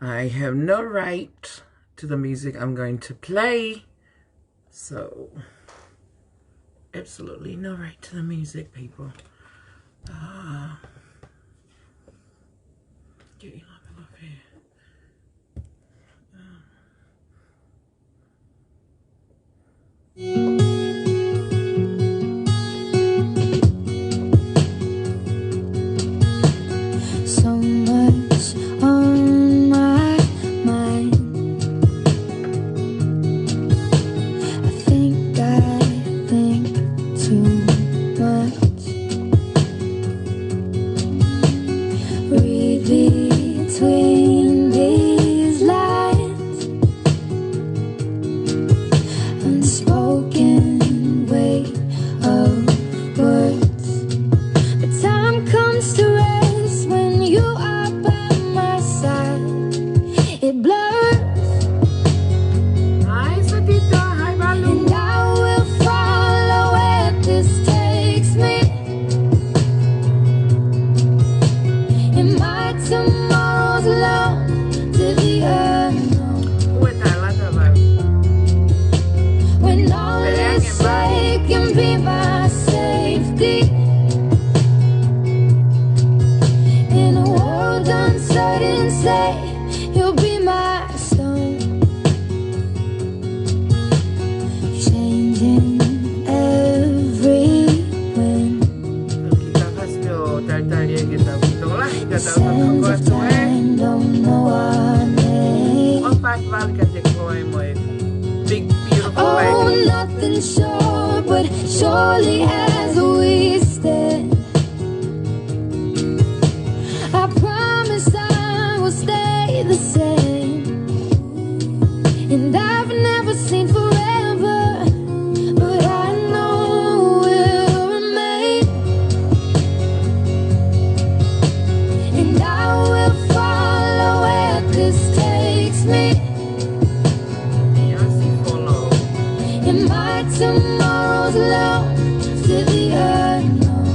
I have no right to the music I'm going to play. So, absolutely no right to the music, people. Get you up here. So much on my mind. I think too much. Read between these lines. Unspoken weight of words. But time comes to rest when you are by my side. It blurs. Hi, Satita. Hi, Balu. And I will follow where this takes me. And my tomorrow's long to the unknown. When all is safe can be my safety. In a world uncertain, say you'll be my stone. Changing every wind. Sands of time don't know our name. Big, beautiful Oh, lady. nothing sure, but surely as we stand, I promise I will stay the same. And I've never seen forever, but I know we'll remain. And I will follow where this takes me. And my tomorrow's long to the unknown.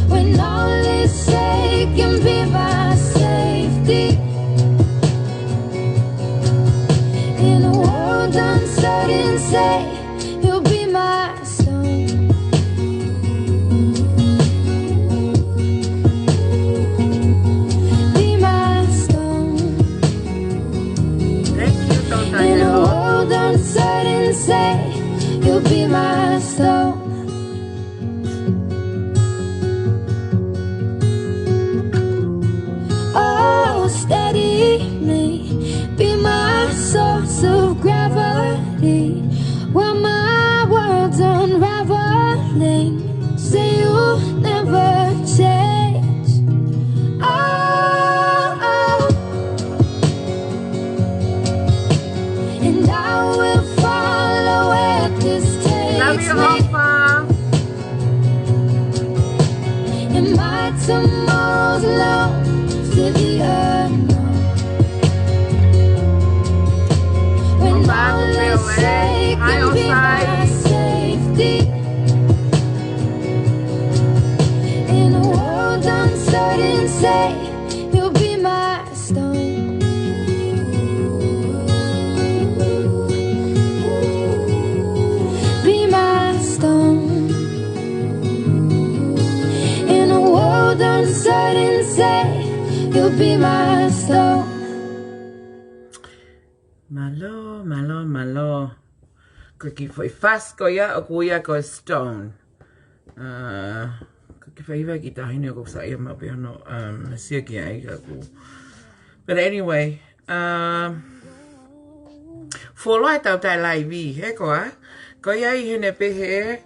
When all is safe can be my safety. In a world uncertain, say you'll be my stone. Be my stone. In a world uncertain, say you'll be my stone. Oh, steady me, be my source of gravity. While my world's unraveling, say you'll never change. Oh, and I will follow where this Love takes you, me. Hoppa. And my tomorrow's long to the unknown. When all is safe can be my safety. In a world uncertain, say you'll be my stone. Be my stone. In a world uncertain, say you'll be my stone. Malo. Cookie foi fast ya o kuya ko stone. Cookie foi iba kita hini ko sa iya mapihano siya kia iga ko. But anyway, follow tau tai live he ko ko ya I hine pe he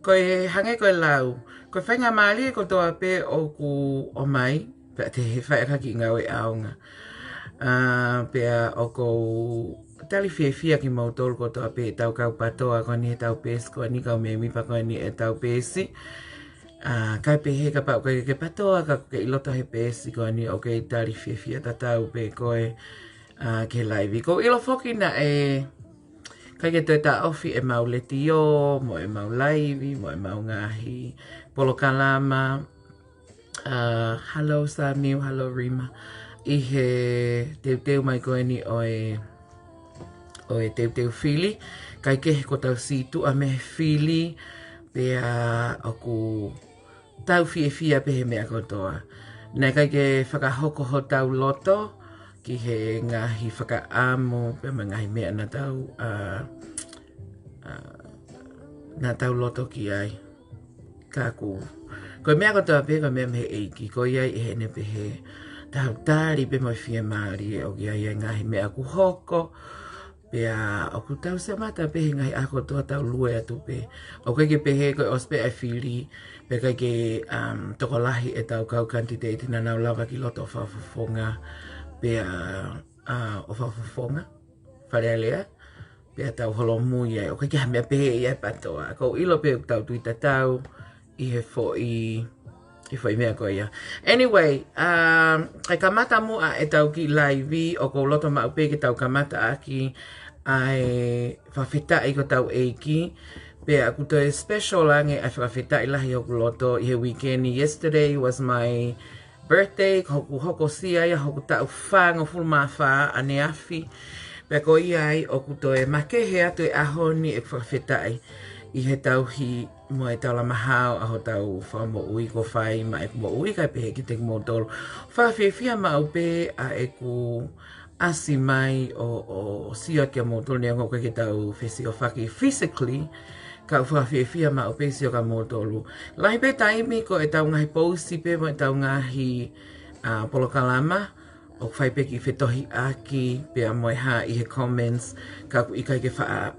ko hange ko lau. Ko whainga mali ko toa pe o ku o mai. Pe te he whaika ki ngawe aonga. Pea o ko tali fia ki mautol ko toa pe tau kau patoa ko ni tau pes ko ni kau me mi pa ko ni e tau pesi. Kai pe he ka pau kai ke patoa ka ke ilota he pesi ko ni o ke tali fia ta tau pe ko e ke live ko ilo foki na e kai ke te ta ofi e mau letio mo e mau live mo e mau ngahi polo kalama Hello Samuel, hello Rima. I he teu mai koe ni o e teu whili. Kai ke ko tau situ a me whili pea o ku tau fia pe he mea kotoa. Nei kai ke whakahoko ho tau loto ki he ngahi whakaamu pe ma ngahi mea na tau loto ki ai. Ka ku. Ko mea kotoa pe ko mea me eiki. Ko iai e he ne pe he tau tari pe mai fia maari o ki ai ngahi mea ku hoko. Pea o ku tau se mata pe he ngahi ako toa tau lue atu pe. O kai ke pe he koe ospe ai whili. Pe kai ke tokolahi e tau kau kantiteiti na nau lava ki loto o whawhawhonga. Pea o whawhawhonga. Whare lea. Pea tau holo mui ai. O kai ke hamea pe he i ai patoa. Kou ilo pe tau tuita tau. I he fo i foi mea koe ia. Anyway, kai kamata mua e tau ki laivi o kou loto maupe ke tau kamata aki ai whawhita i ko tau eiki. Pea aku to e special lange ai whawhita i lahi o kou loto i he weekend. Yesterday was my birthday. Hoku hoko sia ia hoku tau whanga fulma wha ane afi. Pea ko iai o ku to e makehe atu e ahoni e whawhita i he tau hi mo e tau la mahao a ho tau wha mo ui ko whai ma e mo ui kai pehe ki te mo tolu. Whawhiawhia ma au pe a e ku asi mai o sia kia mo tolu ni ango kai ki tau whisi o whaki physically ka whawhiawhia ma au pe si o ka mo tolu. Lahi pe taimi ko e tau ngahi pousi pe mo e tau ngahi polokalama o whai pe ki whetohi aki pe a moe ha i he comments ka ku ikai ke wha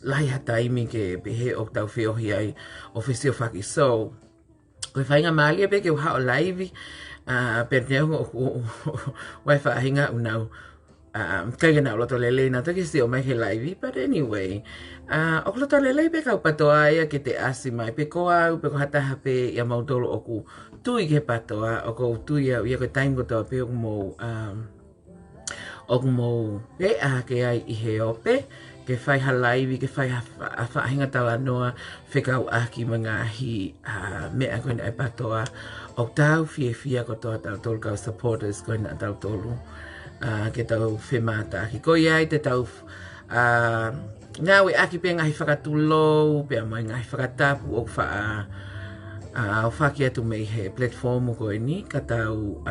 lahi ha taimi ke pehe o tau whiohi ai o whisi o whaki. So, koe whainga maalia pe ke uha o laivi per neo o wai whaahinga unau kai na loto lele na toki si o mai he laivi. But anyway, o loto lele pe kau patoa ia ke te asi mai pe ko au pe ko hataha pe ia mautolo o ku tui ke patoa o ko tui au ia ko taim ko toa pe o mo pe a ke ai i he ope ke whai ha laivi ke whai a whaahinga tala noa whekau aki mga hi mea koe ai patoa o tau fia ko toa tau tolu kau supporters koe na tau tolu ke tau whemata aki ko iai te tau ngawe aki pe ngahi whakatulo pe a mai ngahi whakatapu o wha o whaki atu mei he platform koe ni ka tau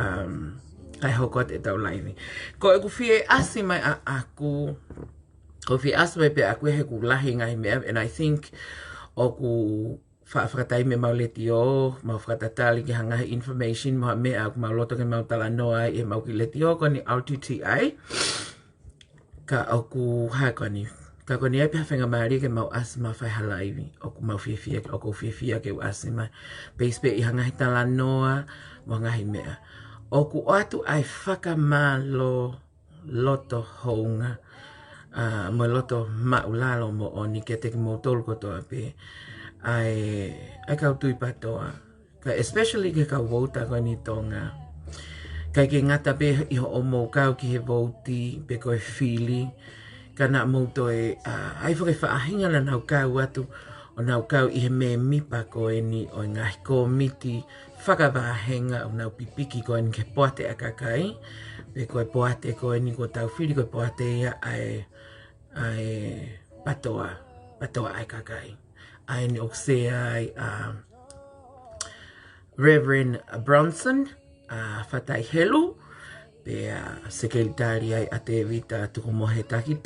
kai hoko te tau laivi. Ko e ku fie asi mai a aku ko fie asi mai pe aku he ku lahi ngahi mea and I think o ku whakatai me mauleti o mau whakatatali ki hangahi information mo mea aku mau loto ke mau tala noa e mau ki leti o ko ni RTTI ka o ku hai ko ni ka ko ni ai pe whenga maari ke mau asi mau whai halaivi o ku mau fie o ku fie ke u asi mai pe i hangahi tala noa mo ngahi mea o ku atu ai whakamalo loto hounga mo loto maulalo mo oni ke te mo tolu kotoa pe ai kau tui patoa ka especially ke kau vota ko ni tonga kai ke ngata pe i ho omo kau ki he voti pe ko e fili kana mo to e ai fo ke whaahinga na nau kau atu o nau kau i he me mipa ko e ni o ngahi komiti whakawāhenga o nau pipiki ko ni ke poate a kakai pe ko e poate ko ni ko tau whiri ko e poate ia ai patoa ai kakai ai ni oksea ai Reverend Bronson whatai helu pe sekretari ai a te vita tuku mohe taki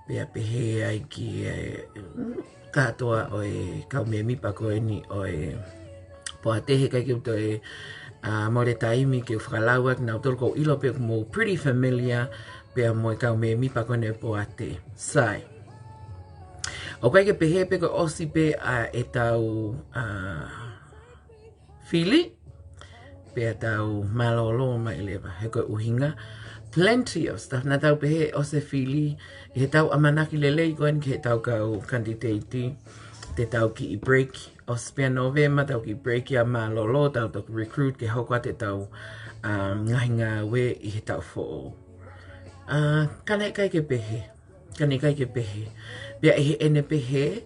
pe pehe ai ki katoa o e kau me mipa ko ni o e poatehe kai ki uto e more taimi ke whakalauak na utoro ko ilo pe mo pretty familiar pe mo e kau me mipa ko ne poate sai o kai ke pehe pe ko osi pe e tau fili pe tau malolo mai lewa he ko uhinga plenty of stuff na tau pehe ose fili he tau amanaki lelei ko en ke tau kau kandidati te tau ki i break o spea November tau ki break ia malolo tau tau recruit ke hokua te tau ngahi ngā we i he tau fo kanai kai ke pehe pia i he ene pehe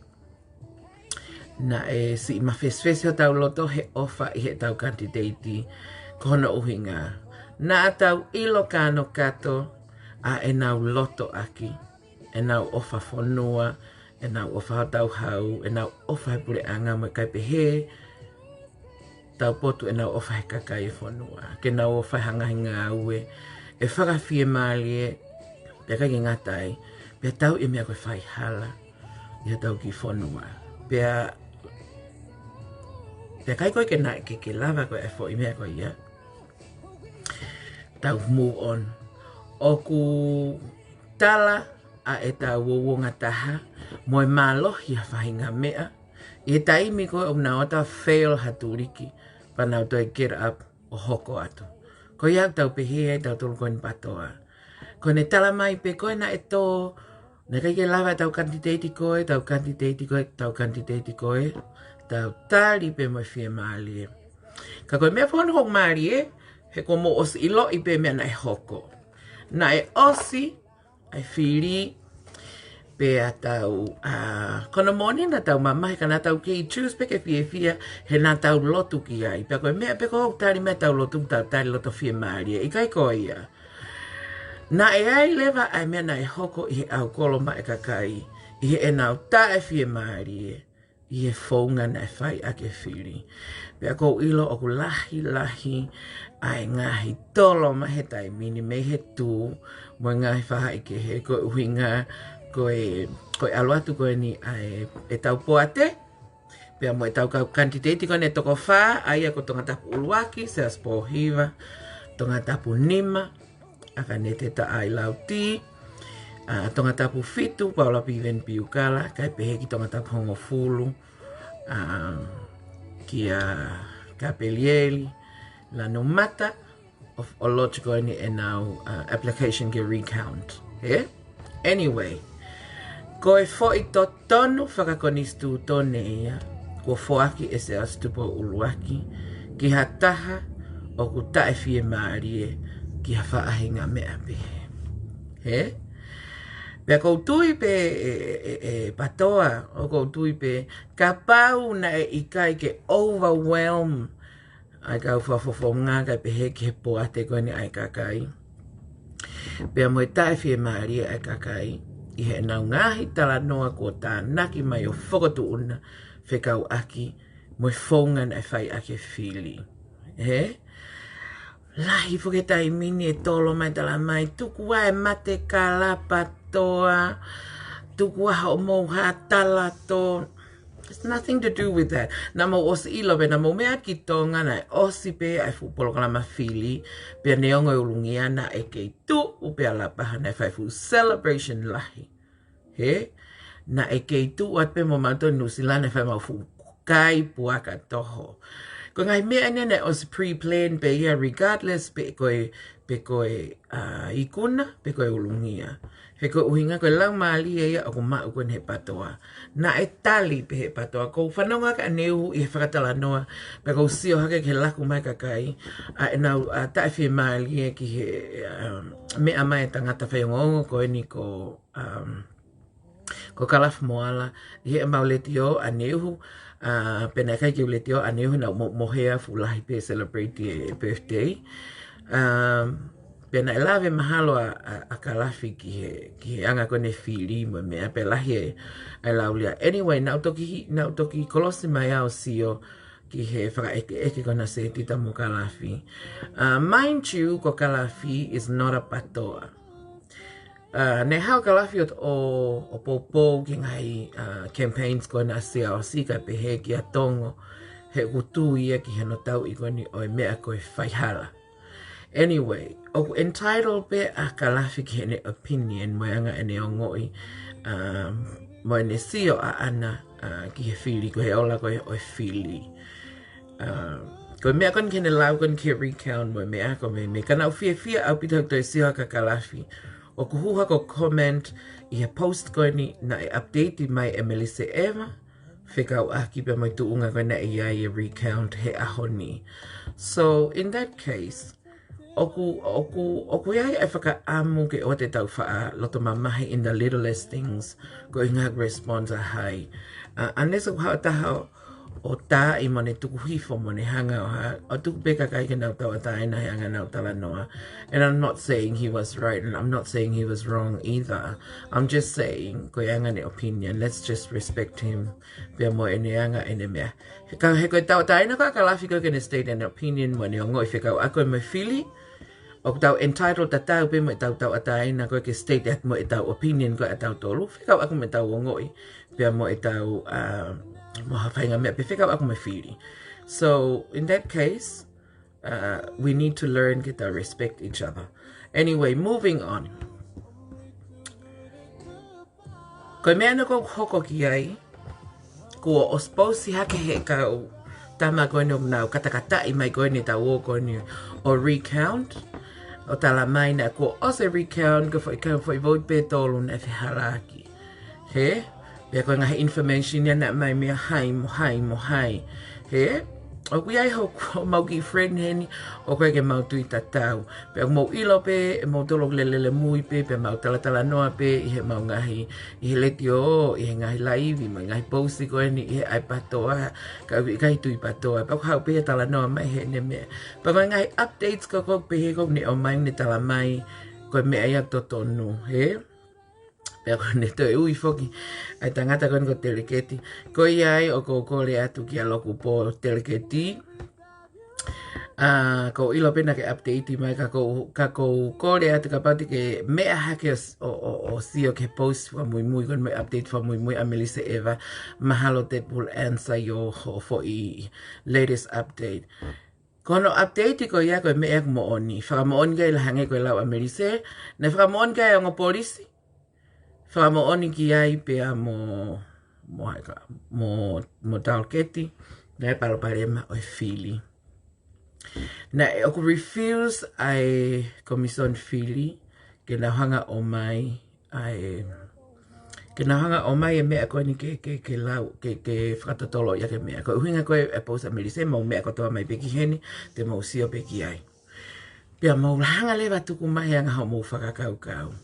na e si mawheswese o tau loto he ofa I he tau kandidati kona uhinga. Na tau ilo kano kato a e nau loto aki, e nau ofa whanua, e nau ofa tau hau, e nau ofa he pule anga mai kai pehe, tau potu e nau ofa he kakai e whanua, ke nau ofa hangahinga aue, e whakawhie maalie, pe kai ngatai, pe tau e mea koe whai hala, I tau ki whanua. Pe kai koe ke nai ke lava koe e fo I mea koe ia, tau move on. Oku tala a e tau wonga taha, moe malohi a whahinga mea, I taimi koe o na ota fail haturiki, panau toi get up o hoko atu. Ko iau tau pehe e tau tolu koe ni patoa. Ko ne tala mai pe koe na e tō, na kai ke lava tau kandidati koe, tau kandidati koe, tau kandidati koe, tau tali pe moe fie maali e. Ka koe mea whona hok maali e, he ko mo osi ilo I pe mea na e hoko. Na e osi, ai whiri, pe a tau, kono moni na tau mamahe ka na tau ki choose pe ke fia, he na tau lotu ki ai. Pe koe mea pe ko tari mea tau lotu, tau tari loto fie maari e. I kai koe ia. Na e ai lewa ai mea na e hoko I he au koloma e kakai, I he e nau ta e fie maari e. I he whaunga na e whai ake whiri. Pe a kou ilo o ku lahi, ai ngahi tolo ma he tai mini me he tū, mo ngahi whaha I ke he koe uhinga, koe aluatu koe ni ai e tau poate, pe a mo e tau kandidati koe ne toko wha, ai a ko tonga tapu uluaki, se as pohiva, tonga tapu nima, aka ne te ta ai lauti, tonga tapu fitu, paula piven piukala, kai pehe ki tonga tapu hongo fulu, ki a kapelieli, la no mata, of o logico ni e nau application ki recount. Anyway, koe foi to tonu whakakonistu tone ia, ko foaki e se astupo uluaki, ki ha taha o ku tae fie maarie, ki ha whaahinga mea pehe. Pea koutui pe patoa, o koutui pe ka pau na e ikai ke overwhelm, ai kau whafofonga kai pehe ki he poate koe ni ai kakai. Pea mo e tae fie maarie ai kakai, I he nau ngahi tala noa ko tā naki mai o whakatu una whekau aki mo e whaunga na e whai ake whili. Lahi whaketai mini e tolo mai tala mai, tuku e mate ka la patoa, tuku ho mo ha tala to. There's nothing to do with that. Namo osi ilo pe namo mea ki tonga na osi pe ai fupolo kala mawhili, pe neongo e ulungia na e kei tu upe ala paha na e whaifu celebration lahi. Na e kei tu at pe mo mato nusilana e whai maufu kai puaka toho. Ko ngai mea nene osi pre-plan pe ia regardless pe koe ikuna, pe koe ulungia. He koe uhinga koe lau maali e ia o ko mau koe he patoa. Na e tali pe he patoa. Ko whanonga ka neuhu I he whakatala noa. Pe ko sio hake ke laku mai kakai. A e nau tae whi maali e ki he mea mai tangata whaiongongo koe ni ko kalafu moala. I he mauleti o a neuhu. Pena kai ki uleti o a neuhu na mohea fulahi pe celebrate e birthday. Pena e lawe mahalo a kalafi ki he anga kone whiri mo mea pe lahi e laulia. Anyway, nau toki kolosi mai au sio ki he whaka eke kona se tita mo kalafi. Mind you, ko kalafi is not a patoa. Ne hao kalafi o popo ki ngai campaigns kona CRC ka pehe ki a tongo he utu ia ki he no tau I koni o e mea koe whaihala. Anyway, o entitled pe a kalafi ki hene opinion mo anga ene o ngoi mo ene sio a ana ki he whili ko he ola ko he o whili. Ko mea kon kene lau kon ki recount mo mea ko me kana u fia au pita to sio ka kalafi. O kuhuha ko comment I he post ko ni na e update mai e Melissa Eva. Whikau aki pe mai tuunga ko na I recount he ahoni. So in that case, oku iai e whaka amu ke o te tau wha loto mamahi in the littlest things ko I ngā response a hai. Unless o hao taha o tā I mone tuku hifo mone hanga o ha. O tuku peka kai ke nau tau ataina he anga nau tala noa. And I'm not saying he was right and I'm not saying he was wrong either. I'm just saying, koe anga ne opinion. Let's just respect him. Pia mo ene anga ene mea. Ka he koe tau ataina ka lafi koe kene state an opinion mone o ngoi whikau a koe me whili. O tau entitled ta tau pe mo tau tau ataina koe ke state at mo e tau opinion koe a tau tolu. Whikau aku me tau o ngoi. Pia mo e tau so in that case, we need to learn to respect each other. Anyway, moving on. Ko mea na ko hoko ki ai, ko o sposi hake he kau tama koe no nau katakata I mai koe ni tau o koe ni o recount. O tala mai na ko o se recount ko foi vote pe tolu na fi haraki. He? Pea koe ngahe information na mai mea hai mo hai. He? O kui ai ho mau ki friend heni, o koe ke mau tui tatau. Pea mau ilo pe, mau tolo lelele mui pe, pea mau talatala noa pe, I he mau ngahi, I he leti o, I he ngahi laivi, mai ngahi posti koe ni, I he ai patoa, kai tui patoa. Pea hau pe he tala noa mai he ne mea. Pea mai ngahi updates ko pe he ko ne o mai ne tala mai, koe mea ia totonu. He? Pea kone toi ui foki, ai tangata kone ko teleketi. Ko iai o ko kore atu ki aloku po teleketi. Ko ilo pena ke update mai ka ko kore atu ka pati ke mea hake o sio ke post fa mui kone me update fa mui a Melissa Eva. Mahalo te will answer yo for I latest update. Kono update ko ia ko mea mo oni. Whaka mo oni kai lahange ko lau a Melissa. Ne whaka mo oni kai o polisi. Whamo oni ki ai pea mo tauketi, na e paraparema o e whili. Na e oku refuse ai komison whili, ke na hanga o mai, ke na hanga o mai e mea koe ni ke lau, ke whakatotolo ia ke mea. Ko uhinga koe e pausa Melissa, mau mea kotoa mai peki heni, te mau sio peki ai. Pea mau hanga lewa tuku mai anga hau mau whakakau.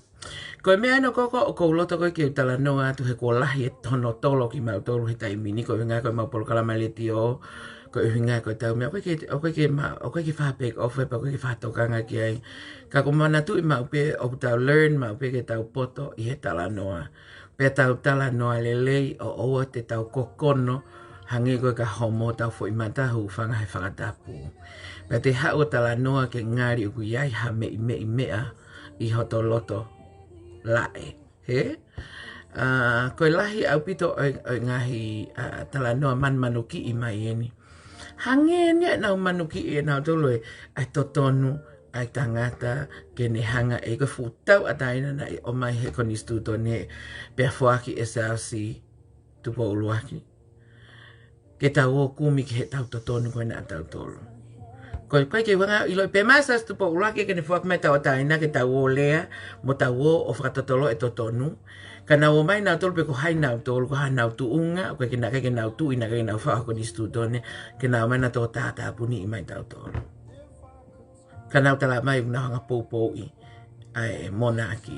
Koe mea no koko o kou loto koe ki utala noa tu he ko lahi e tono tolo ki mau tolu he taimini koe winga koe mau polo kalamaleti o koe winga koe tau mea o koe ke whapek ofe pa koe ke whatokanga ki ai ka ko mana tu I mau pe o tau learn mau pe ke tau poto I he tala noa pe tau tala noa lelei o oa te tau kokono hangi koe ka homo tau fo I matahu whanga he whakatapu pe te hao tala noa ke ngari uku iai ha mea I hoto loto lae, he? Koe lahi au pito o ngahi tala noa manuki I mai eni. Hange nia nau manuki I nau tolo ai totonu, ai tangata, ke ne hanga e koe futau ataina na o mai he konistuto ne pea fuaki SRC tupo uluaki. Ke tau o kumi ke he tau totonu koe na tau tolo. Koe ke wanga I loi pe masas tu po ulake ke ne fuak mai tau ataina ke tau o lea mo tau o whakatotolo e totonu. Ka nau o mai nau tolu pe ko hai nau tolu ko hai nau tu unga koe ke nake ke nau tu ina ke nau whako ni studone ke nau mai na tō tātā puni I mai tau tolu. Ka nau tala mai una hanga poupou I ai monaki.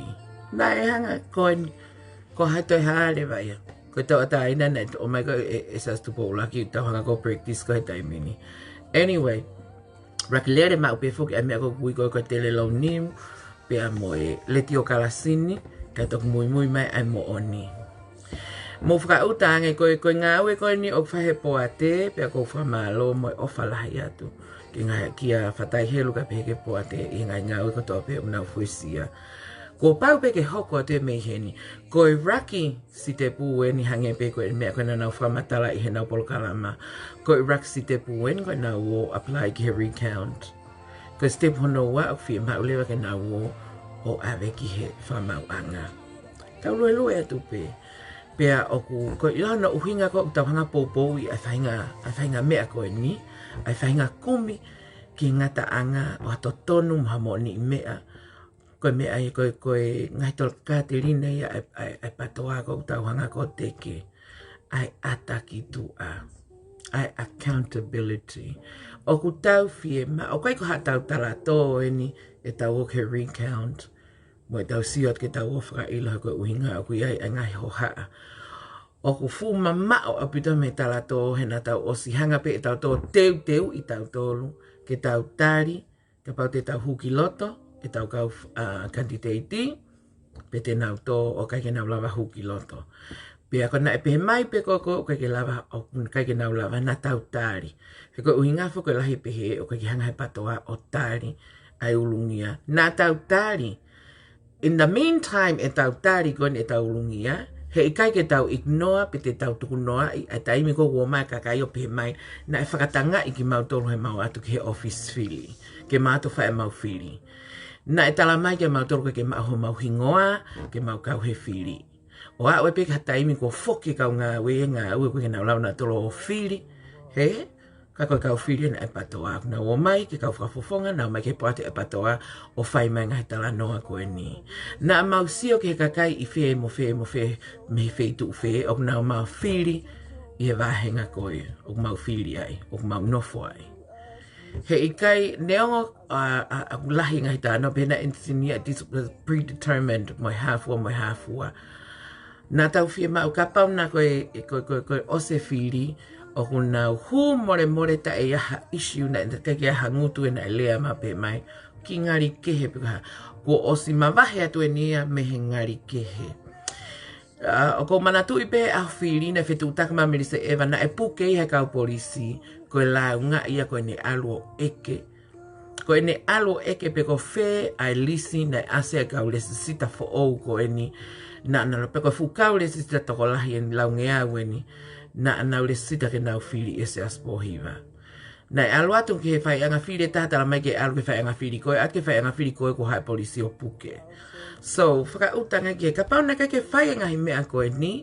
Na e hanga ko hai toi haare vai. Koe tau ataina na o mai ko e sas tu po ulake tau hanga ko practice ko he taimini. Anyway. Rakilere mau pe foki a mea ko kui koe tele lau niu pe a moe leti o kalasini ka tok mui mai ai mo oni. Mo whaka utange koe ngāwe koe ni o whahe po a te pe a ko whamalo moe o whalahi atu. Ki a whatai helu ka peke po a te I ngai ngāwe ko toa pe o nau fuisia. Ko pau peke hoko a te mei heni. Koe raki si te puweni hange pe koe mea koe na nau whamatala I he nau polokalama. Koe raki si te puweni koe nau o apply ki he recount. Koe step hono wa o fia maulewa ke nau o ave ki he whamau anga. Tau lue atu pe. Pea oku koe ilana uhinga koe tau hanga poupou I ai whainga mea koe ni. Ai whainga kumi ki ngata anga o ato tonu mahamoni mea. Koe mea ai koe ngai tol Katerina ia ai patoa ko tau hanga ko teke. Ai ataki tua. Ai accountability. O ku tau fie ma o koe ko ha tau tala tō eni e tau o ke recount. Mo e tau siot ke tau o whaka ilo koe uhinga o kui ai ngai ho haa. O ku fu mamao a pita me talato he na tau o si hanga pe e tau tō teu i tau tōlu ke tau tari, ka pau te tau huki loto, e tau kau kantiteiti, pe te nau tō o kai ke nau lava huki loto. Pe ako na e pe mai pe koko o kai ke lava, o kai ke nau lava na tau tari. He ko uhi ngafo ko lahi pe he o kai ke hanga he patoa o tari ai ulungia. Na tau tari. In the meantime e tau tari kon e tau ulungia, he ikai ke tau ignore pe te tau tukunoa i taimi ko ua mai kakai o pe mai na e whakatanga i ki mau tolu he mau atu ki he office fili. Ke mātu whae mau fili. Na e tala mai ke mau tolu ke mau ho mau hingoa, ke mau kau he fili. O a oe pe ka taimi ko foki kau ngā ue ko ke nau lau na tolo o fili. He? Ka koe kau fili na e patoa. Na o mai ke kau whafofonga, na o mai ke poate e patoa o whai mai ngai tala noa koe ni. Na mau sio ke kakai i whee mo me he whee tu whee, o nau mau fili i he wahenga koe, o mau fili ai, o mau nofo ai. He ikai neongo a lahi ngai tāna, pena insinia predetermined moi hafua. Nā tau whia mau ka pau nā koe ose whiri o kuna hu more ta e aha issue na te ke aha ngutu e na lea ma pe mai ki ngari kehe pika ko osi mawahe atu e nia me he ngari kehe. O ko manatu i pe a whiri na whetu takama mirise ewa na e puke i he kau polisi koe lau ngā ia koe ne alu o eke. Koe ne alu o eke pe ko whē ai lisi na ase a kau lesi sita fo ou koe ni na ana pe ko fukau lesi sita toko lahi en lau ngea weni na ana lesi sita ke nau whiri ese aspohiva. Na e alu atu ke he whai anga whiri tata la mai ke alu ke whai anga whiri koe at ke whai anga whiri koe ko hai polisi o puke. So, whakautanga ke ka pauna kai ke whai anga hi mea koe ni.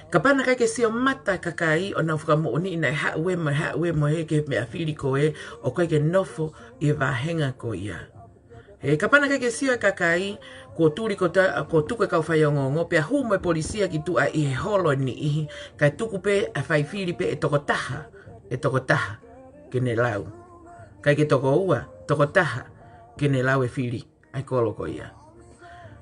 Ka pana kai ke sio mata kakai o nau whakamooni ina haue mo he ke mea whiri koe o kai ke nofo i wahenga ko ia. He ka pana kai ke sio kakai ko turi ko tuke kau whai o ngongo pia hu mo polisia ki tu a i he holo ni ihi kai tuku pe a whai whiri pe e toko taha ke ne lau. Kai ke toko ua, toko taha ke ne lau e whiri ai kolo ko ia.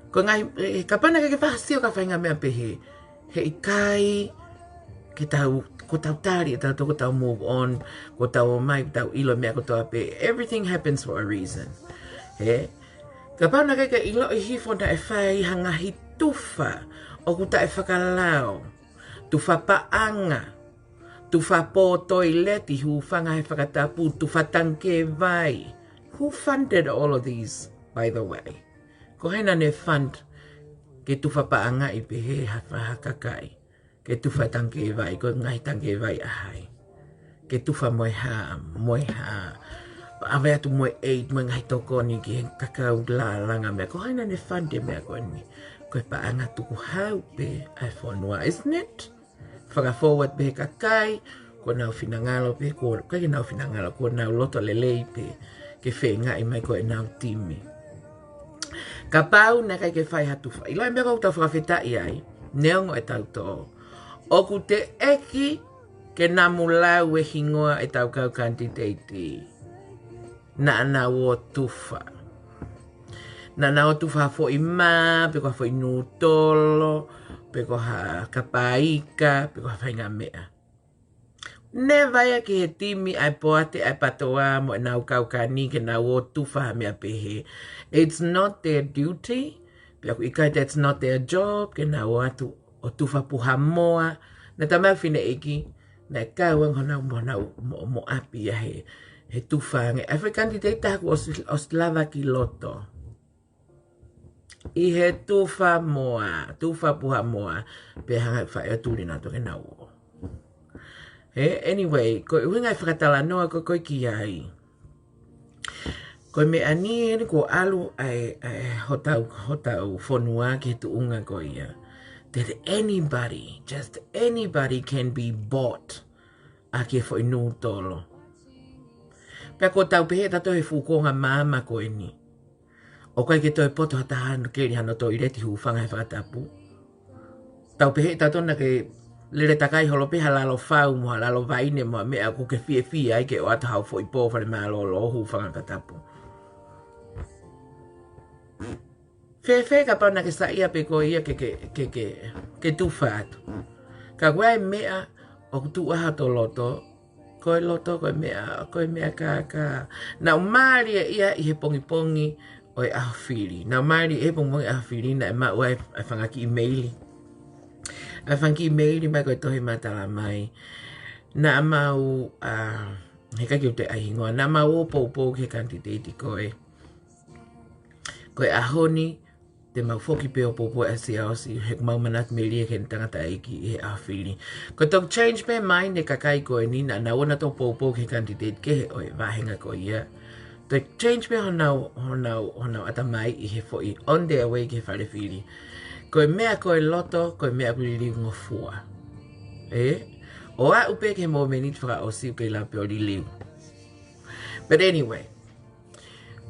Ko ngai, ka pana kai ke whahasio ka whainga mea pehe. He ikai ke tau, ko tau tari, e tau tau move on, ko tau mai, tau ilo mea ko tau pe. Everything happens for a reason. He? Ka pauna kai ka ilo i hifo na e whai hangahi tufa, o kuta e whakalao, tufa paanga, tufa po toileti, hu whanga he whakatapu, tufa tanke vai. Who funded all of these, by the way? Ko heina ne fund ke tufa paanga i pehe hakakai. Ke tufa tanke vai, ko ngai tanke vai ahai. Ke tufa moe ha. Awe atu moe 8, moe ngai toko ni ki kakau la langa mea. Ko haina ne fande mea ko ni. Ko paanga tuku hau pe ai whanua, isn't it? Whaka forward pe kakai, ko nau finangalo pe, ko kai nau finangalo, ko nau loto lelei pe, ke whenga i mai ko e nau timi. Ka pau na kai ke whai hatu whai. Ilai mea kau tau whakawhetai ai, neongo e tau tō. Oku te eki ke namu lau e hingoa e tau kau kantiteiti. Na ana o tufa. Na ana o tufa hafo i mā, pe ko hafo i nūtolo, pe ko ha kapaika, pe ko hawhai ngā mea. Ne vai ki he timi ai poate ai patoa mo e nau kaukani ke nau o tufa ha mea pehe. It's not their duty. Pe aku ikai that's not their job. Ke nau atu o tufa puha moa. Na tamau whine eki. Na e kauang honau mo api a he tufa. Nge African di teita haku oslava ki loto. I he tufa moa. Tufa puha moa. Pe hanga whae aturi na to ke nau o. Anyway, ko uingai whakatala noa ko koi ki ai. Ko me ani ni ko alu ai hotau whonua ki tu unga ko ia. That anybody, just anybody can be bought a ke fo inu tolo. Pea ko tau pehe tato he fukonga mama ko eni. O kai ke toi poto hatahanu ke hano to ireti hufanga he whakatapu. Tau pehe tato na ke lere takai holo pe halalo fau mo halalo vaine mo mea ko ke fie ai ke o ata hau fo i po fale malo lo hufanga katapu. Fe ka pauna ke sa ia pe ko ia ke tufa atu. Ka koe mea o tu aha to loto. Koe loto koe mea ka. Na umari ia I he pongi o e ahawhiri. Na umari e pongi ahawhiri na e maua e whangaki I meili. A whangaki I meili mai koe tohi matala mai. Na mau he kaki o te ahingoa. Na mau o pou ke kantiteiti koe. Koe ahoni te mau foki pe o popo e si ausi he mau manat me lia ke tangata eiki I he ahawhiri. Ko tok change pe mai ne kakai koe ni na wana to popo ke kantiteit ke he oe wahenga koe ia. To change pe honau atamai I he foi on their way ke wharewhiri. Koe mea koe loto, koe mea koe liu ngofua. O a upe ke mo menit whaka o siu ke la pe o li liu. But anyway,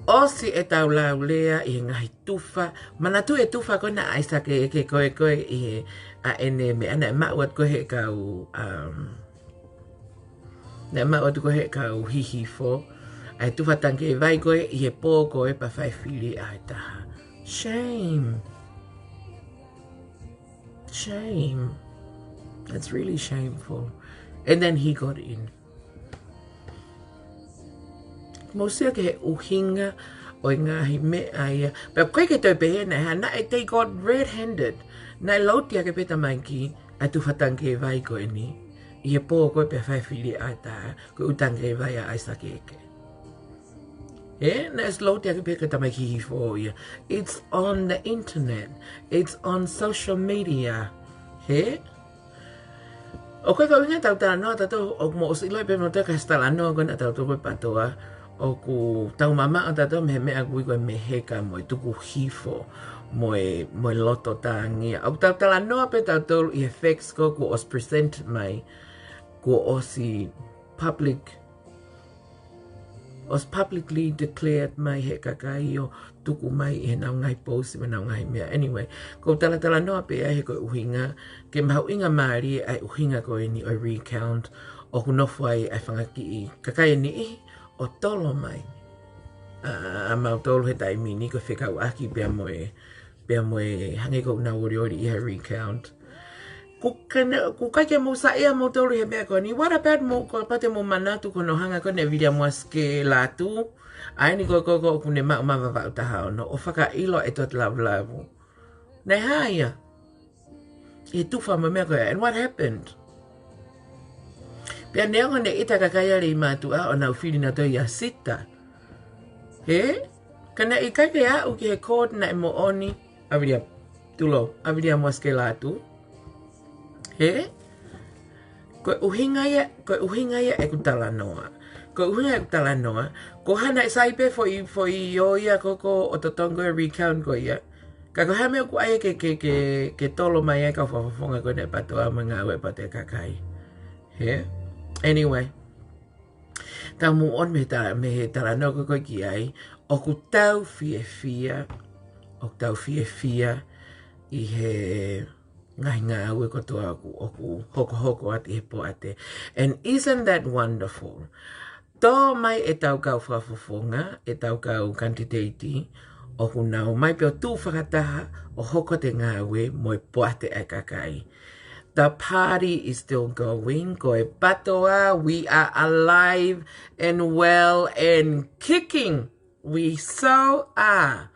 osi e tau lau lea I he ngahi tufa. Mana tu e tufa koe na aisa ke koe I he a ene me ana e mauat koe he kau na mauat koe he kau hihi fo. Ai tufa tanke e vai koe I he pō koe pa whai whiri a he taha. Shame. Shame. That's really shameful. And then he got in. Mosia ke he uhinga o ngahi me aia. But koe ke toi pehe nei ha na e they got red-handed. Na e lautia ke peta maiki a tu whatanke e vai koe ni. I he pō koe pe whai whiri a taha. Koe utanke e vai a aisa ke eke. Na e lautia ke peka tamaiki hi fo ia. It's on the internet. It's on social media. O koe kau inga tau tala noa tato o mo usiloi pe mo te kastala noa koe na tau tō koe patoa. O ku tau mama o tato me mea kui koe me heka mo I tuku hifo mo loto tangia. O tau tala noa pe tau tō I effects ko ku os present mai ku osi publicly declared mai he kakai o tuku mai I nau ngai posi me nau ngai mea. Anyway, ko tala noa pe he koe uhinga ke mahau inga maari ai uhinga koe ni o recount o kunofu ai whangaki I kakai ni I o tolo mai. A mau tolo he taimi ni ko whekau aki pia moe hange ko na ori I recount. Ku kai ke mo sa ea mo tolo he mea koe ni what about mo ko pate mo manatu kono hanga koe ne vidia muaske latu. Ai ni ko kune mau mawa utaha ono o whaka ilo e tot lavu. Nei haia. E tufa ma mea koe and what happened? Pia neonga ne ita kakaya le matua o nau whiri na toi a sita. Kana I kai ke au ki he kōt na e mo oni awiria muaske latu. Koe uhinga ia e kutala noa. Koe uhinga e kutala noa. Ko hana e saipe fo I o ia koko o totongo e recount ko ia. Ka ko hame o ku aia ke tolo mai e kau whawafonga koe ne patoa mga ue pate kakai. Anyway, tau mu on me he tala no koe ki ai, o ku tau fia I he ngai ngā ue kotoa o ku hoko ati he po ate. And isn't that wonderful? Tō mai e tau kau whawafonga, e tau kau kantiteiti, o ku nau mai peo tū whakataha o hoko te ngā ue mo e po ate ai kakai. The party is still going. Koe patoa, we are alive and well and kicking. We so are.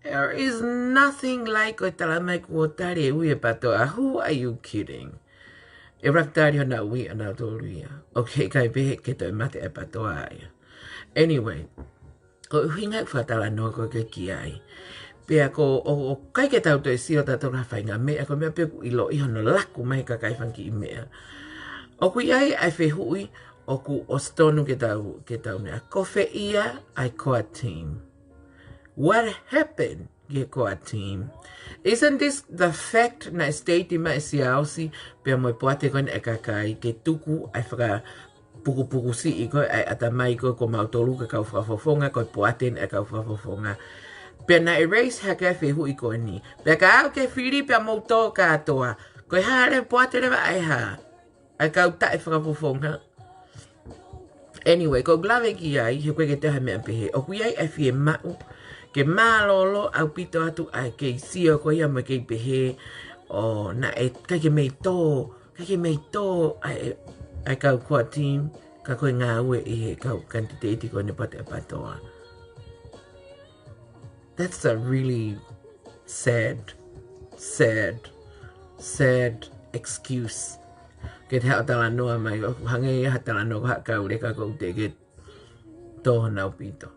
There is nothing like koe talamai kua tari e ui e patoa. Who are you kidding? E raktari o na ui ana tōruia. Okay, kai pehe ke toi mate e patoa aia. Anyway, ko uhinga whatala no koe ke ki ai. Pea ko o kai ke tau toi sio tato ra whainga mea ko mea peku ilo I hono laku mai ka kai whanki I mea. O kui ai whehui o ku o stonu ke tau mea. Ko whe ia ai koa team. What happened ke koa team? Isn't this the fact na state I mai si ausi pea moi poate koe e kakai ke tuku ai whaka puku si I koe ai atamai koe ko mautolu ka kau whafofonga koe poate e kau whafofonga. Pea na erase haka whehui koe ni. Pea ka au ke whiri pea mauto katoa. Koe haere poate rewa ai ha. Ai kau tae whakapofonga. Anyway, ko glave ki ai, he koe ke teha mea pehe. O kui ai whie mau. Ke mālolo au pito atu ai kei sio koe ia mo kei pehe. O na e kai ke mei tō Kaki mei tō ai kau kua team, ka koe ngā ue I he kau kantiteiti ko ne pate patoa. That's a really sad excuse. Ke te hao tala noa mai, hange I ha tala noa ha kau re ka kou te ke tō nau pito.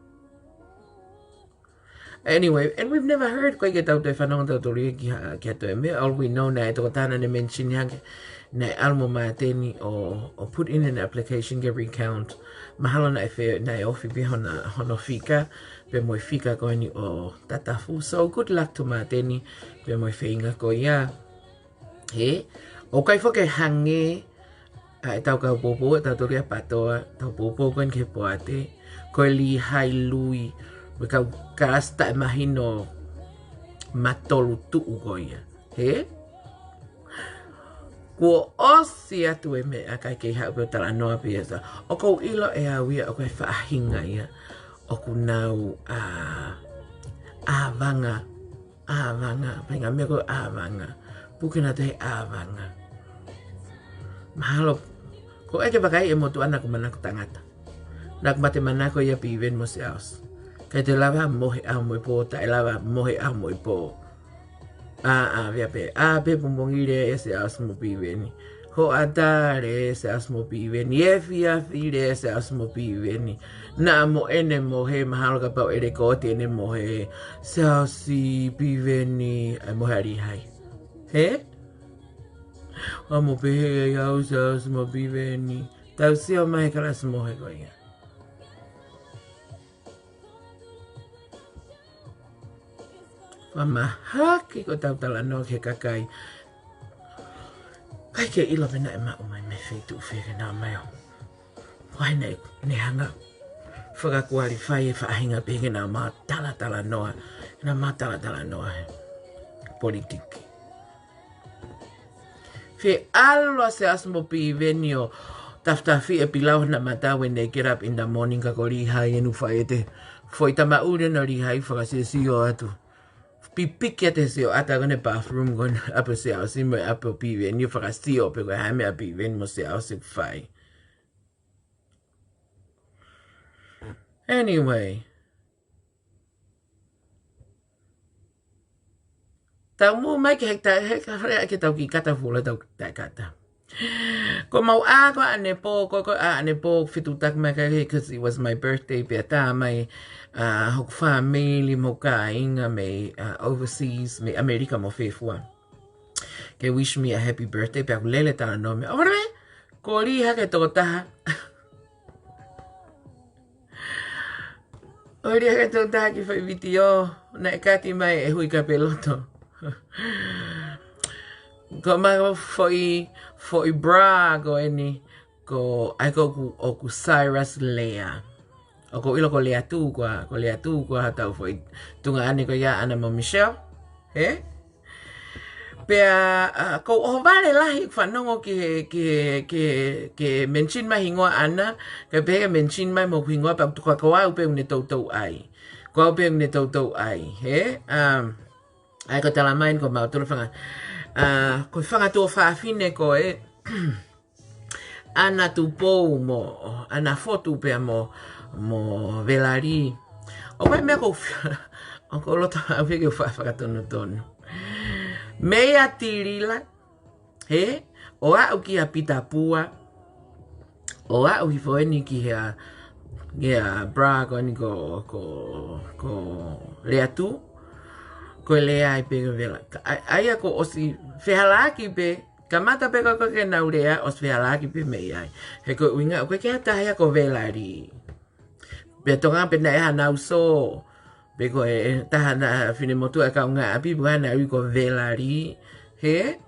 Anyway, and we've never heard koe ke tau te whanonga tau tori ki ato e mea. All we know na e toko tāna ne mention hake na almo maateni o put in an application ke recount. Mahalo na e whea na e ofi pi hono fika. Pe moi fika koe ni o tatafu. So good luck to maateni. Pe moi whainga koe ia. He? O kai whake hange e tau kau popo e tau tori a patoa. Tau popo koe ke poate. Koe li hai lui. We kau kasta e mahino matolu tuu koia. He? Kua osi atu e me a kai kei hau peo tala noa pia sa. O kou ilo e au ia o koe whaahinga ia. O ku nau āvanga. Painga mea koe āvanga. Pukina te he āvanga. Mahalo. Ko eke pakai e motu ana ku manako tangata. Nak mate manako ia pi ven mo se aus. Kai te lava mohe au moi po, ta e lava mohe au moi po. Vea pe, pe pumbongi re e se aus mo piveni. Ho ata re e se aus mo piveni. E fia fi re e se aus mo piveni. Na mo ene mohe, mahalo ka pau ere koti ene mohe. Se aus si piveni, mohe ari hai. He? O mo pehe au se aus mo piveni. Tau si o mai kalas mohe koia. Mamahaki ko tau tala no ke kakai. Kai ke ilo pena e mau mai me feitu whiri nā mai o. Wai nei, ne hanga. Whakakuari whai e whaahinga peke nā mā tala noa. Nā mā tala noa he. Politiki. Whi alo se asmo pi veni o taftafi e pilau na mata when they get up in the morning ka ko rihai e nu whai e te. Foi tama ure no rihai whakasesio atu. Pipiki te se o ata gone bathroom gone apa se au si mo apa pive ni fa si o pe ko ha me a pive mo se au se fai. Anyway. Tau mo mai ke ke tau ki kata fula tau ta kata. Ko mau a ko ane po fitu tak mai ka because it was my birthday pe ta mai hok family mo ka inga me overseas me America mo fefua. Ke wish me a happy birthday pe lele ta no me. Ora me ko ri ha ke to ta. Ori ha ke to ta ki foi video na kati mai e hui ka peloto. Ko mai foi bra go eni ko ai ko ku Cyrus Lea. O ko ilo ko lea tu kwa tau foi tunga ane ko ya ana mo Michelle. He? Pea ko o vale lahi whanongo ke mention mai hingoa ana ke pega mention mai mo hingoa pa tu ko au pe une tau ai. Ko pe une tau ai. He? Ai ko tala main ko mau tu whanga. Ko whanga tō whaafine ko e ana tu pou mo ana fotu pe mo velari. O mai mea ko o ko lota au ke whakatono. Mea tirila, he? O au ki a pita pua. O au hi foeni ki hea bra ko ni ko lea tu. Ko lea ai pe vela. Ai ko osi fehalaki pe. Kamata pe ko ke nau lea os fehalaki pe mei ai. He ko winga ko ke hata hea ko velari. Pe tonga pe na e nau so. Pe ko e tahana fine motu e kaunga api buana ui ko velari. He?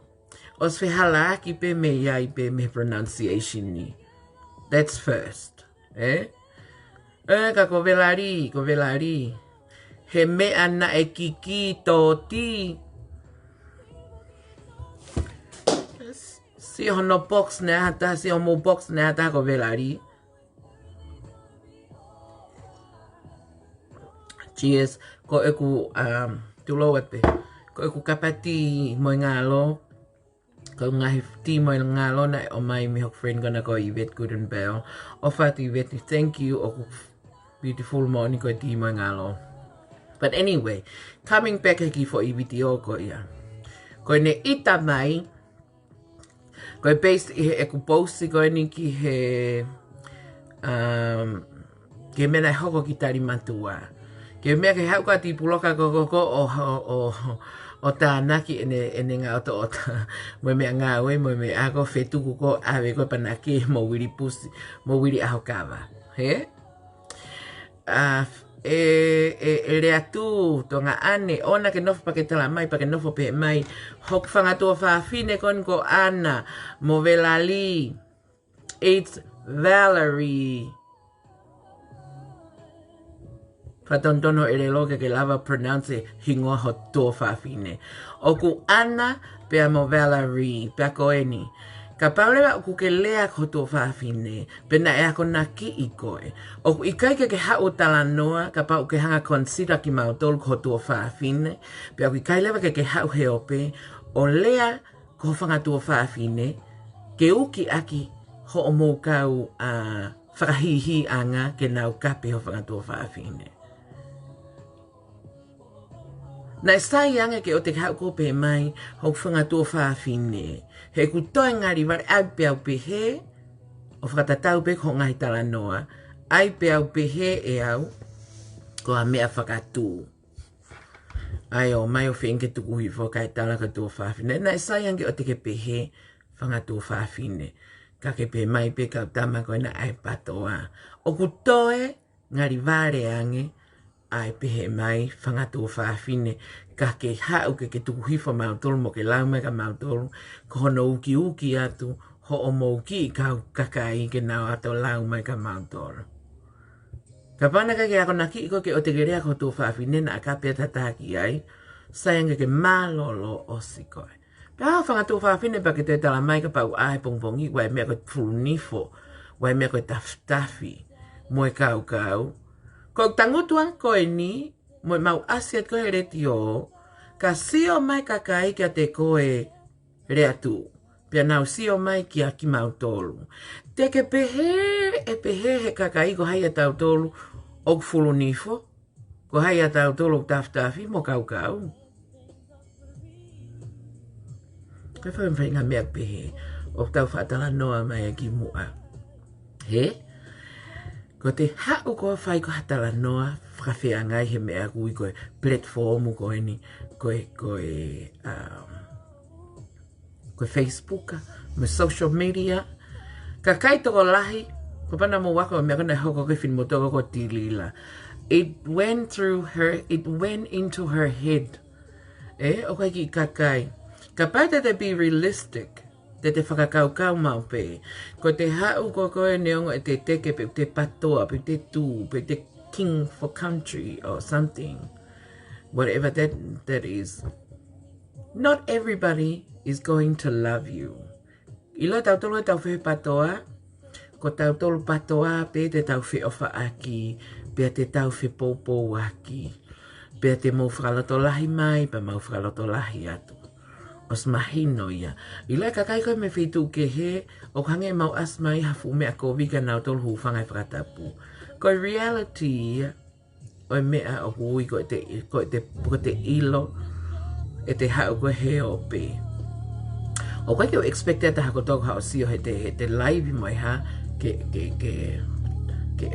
Os fehalaki pe mei ai pe me pronunciation ni. That's first. Eh? Ka ko velari. He me ana e kiki tōti. Si hono box ne hata, si homo box ne hata ko velari. Cheers. Ko eku tulo pe. Ko eku kapati mo ngalo. Ko ngahi timo i ngā lona o mai mi hok friend gonna ko Yvette Goodenbell. O whatu Yvette, thank you o beautiful morning ko timo i ngā lo. But anyway, coming back heki for IBTO ko ia. Ko ne ita mai, ko based i he eku posti ko ni ki he ke mena hoko ki tari matua. Ke mea ke hau ka ti puloka ko o tānaki ene ngā oto o tā. Mo mea ngā ue, mo mea ako whetuku ko awe ko panake mo wiri pusi, mo wiri aho kawa. He? E rea tū, tō ngā ane, ona ke nofo pake tala mai, pake nofo pe mai, hok whangatua whaafine kon ko Ana, mo Velali, it's Valerie. Patontono ere loke ke lava pronounce hingoa ho tō whaafine. Oku Ana pea mo Valerie, pea koeni. Ka paulewa oku ke lea ko tō whaafine, pena e ako na ki i koe. Oku i kai ke hao tala noa, ka pau ke hanga consider ki mautolu ko tō whaafine, pea oku i kai lewa ke hao he ope, o lea ko whanga tō whaafine, ke uki aki ho o mō kau whakahihi anga ke nau kape ho whanga tō whaafine. Nai sai anga ke o te hau ko pe mai, hau whanga tō whaafine. He ku toi ngari wari au pe au pe he, o whakatatau pe ko ngai tala noa, ai pe au pe he e au, ko a mea whakatū. Ai o mai o whenke tuku hui whakai tala ka tō whaafine. Nai sai anga o te ke pe he, whanga tō whaafine. Ka ke pe mai pe kau tama koe na ai patoa. O ku toi ngari ware ange, ai pehe mai whangato whaafine ka ke hau ke tuku hifo mautolu mo ke lau mai ka mautolu ko hono uki uki atu ho o mo uki kau kakai ke nau ato lau mai ka mautolu. Ka pana ka ke ako naki iko ke o te gerea ko tō whaafine na ka pia tataki ai sayanga ke malolo o sikoe. Pea whangato whaafine pa ke te tala mai ka pau ai pongpongi wai mea ko fulunifo wai mea ko taftafi mo e kau kau. Ko tangutuan koe ni, mo mau asiat koe reti o, ka sio mai kakai kia te koe rea tu. Pia nau sio mai kia ki mau tolu. Te ke pehe e pehe he kakai ko hai a tau tolu o fulunifo, ko hai a tau tolu o taftafi mo kau kau. Kai whai ngā mea pehe o tau whaatala noa mai a ki mua. He? Ko te hau ko whai ko hatala noa, whakawhea ngai he mea kui koe platformu koe ni, koe Facebooka, me social media. Ka kai toko lahi, ko pana mo wako mea kona hoko ke whin motoko ko tilila. It went into her head. O kai ki kakai. Ka pai te be realistic. Te whakakaukau mau pe. Ko te hau ko koe neongo e te teke pe te patoa, pe te tū, pe te king for country or something. Whatever that is. Not everybody is going to love you. Ilo tau tolu e tau whi patoa, ko tau tolu patoa pe te tau whi ofa aki, pe te tau whi popo aki, pe te mau whakaloto lahi mai, pe mau whakaloto lahi atu. Os mahino ia. Ila kakai koe me whitu ke he, o hange mau asmai hafu mea ko vika nau tolu hu whangai whakatapu. Ko reality ia, o mea o hui ko te ilo, e te hau koe he o pe. O koe ke o expecte ta hako toko hao sio he te live mai ha, ke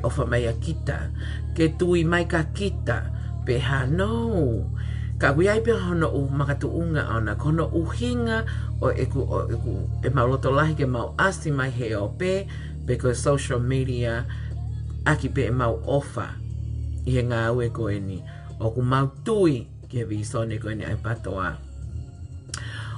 ofa mai a kita, ke tui mai ka kita, pe ha no. Ka wiai pe hono u makatu unga ona, kono uhinga o e mauloto lahi ke mau asi mai he o pe, because social media aki pe e mau ofa i he ngā ue koe ni, o ku mau tui ke visone koe ni ai patoa.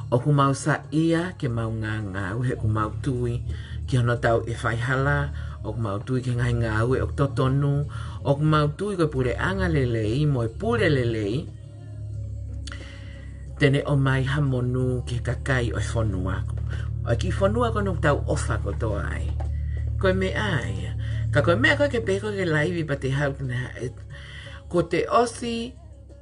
O ku mau sa ia ke mau ngā ue, ku mau tui ki hono tau e whaihala, o ku mau tui ke ngai ngā ue o totonu, o ku mau tui koe pure anga lelei, mo e pure lelei, tene o mai hamonu ke kakai o whanua ko. O ki whanua ko nuk tau ofa ko toa ai. Koe me ai. Ka koe mea koe ke peko ke laivi pa te hau kina. Ko te osi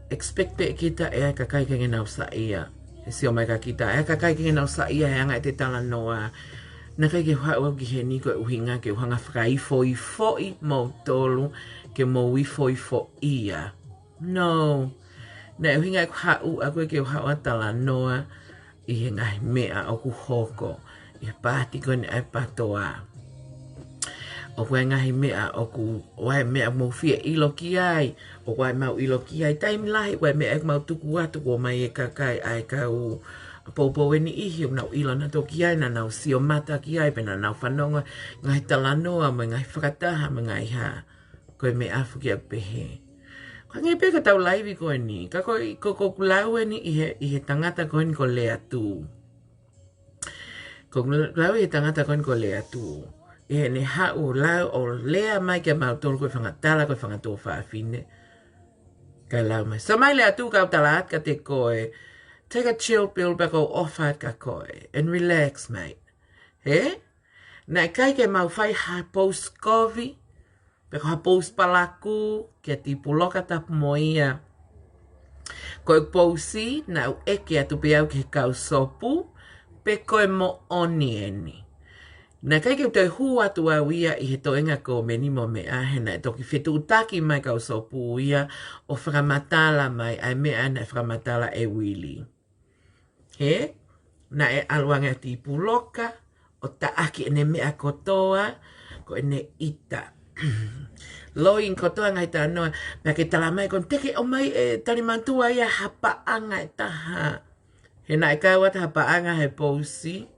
expect pe kita e ai kakai ke ngenau sa ia. E si o mai ka kita. E ka kai ki nau sa ia he anga e te tala noa. Na kai ke wha ua ki he niko e uhinga ke uhanga whakai foi foi mo tolu ke mo wi foi fo ia. No. Na e uhinga e kuha u a koe ke uha ua tala noa i he ngai mea o ku hoko. I he pāti koe ni ai patoa. O koe ngahi mea o ku oai mea mo fia ilo ki ai. O koe mau ilo ki ai. Taimi lahi koe mea e mau tuku atu ko mai e kakai ai ka u popo e ni ihi o nau ilo na toki ai na nau sio mata ki ai pena nau whanonga ngai talanoa me ngai whakataha me ngai ha. Koe me afu ki a pehe. Ka ngai peka tau laivi koe ni. Ka koe ko kulau e ni i he tangata koe ni ko lea tu. Ko kulau i he tangata koe ni ko lea tu. E ne hau lau o lea mai ke mau tolu koe whangatala koe whangatō whaafine. Ka lau mai. So mai lea tu kau talaat ka te koe. Take a chill pill back off at ka koe. And relax, mate. He? Nai kai ke mau whai ha post kovi. Peko ha post palaku. Kia tipu loka tapu moia. Koe pousi. Nau eke atu pe au ke kau sopu. Peko e mo oni eni. Nai kai ke te hu atu au ia i he toenga ko meni mo me ahena. E toki whetu utaki mai kau sopu ia. O whakamatala mai. Ai mea na whakamatala e wili. He? Na e aluanga tipu loka. O taaki ene mea kotoa. Ko ene ita. Loi in kotoa ngai ta noa. Mea ke tala mai kon teke o mai e talimantua ia hapaanga e taha. He na e kauata hapaanga he pousi.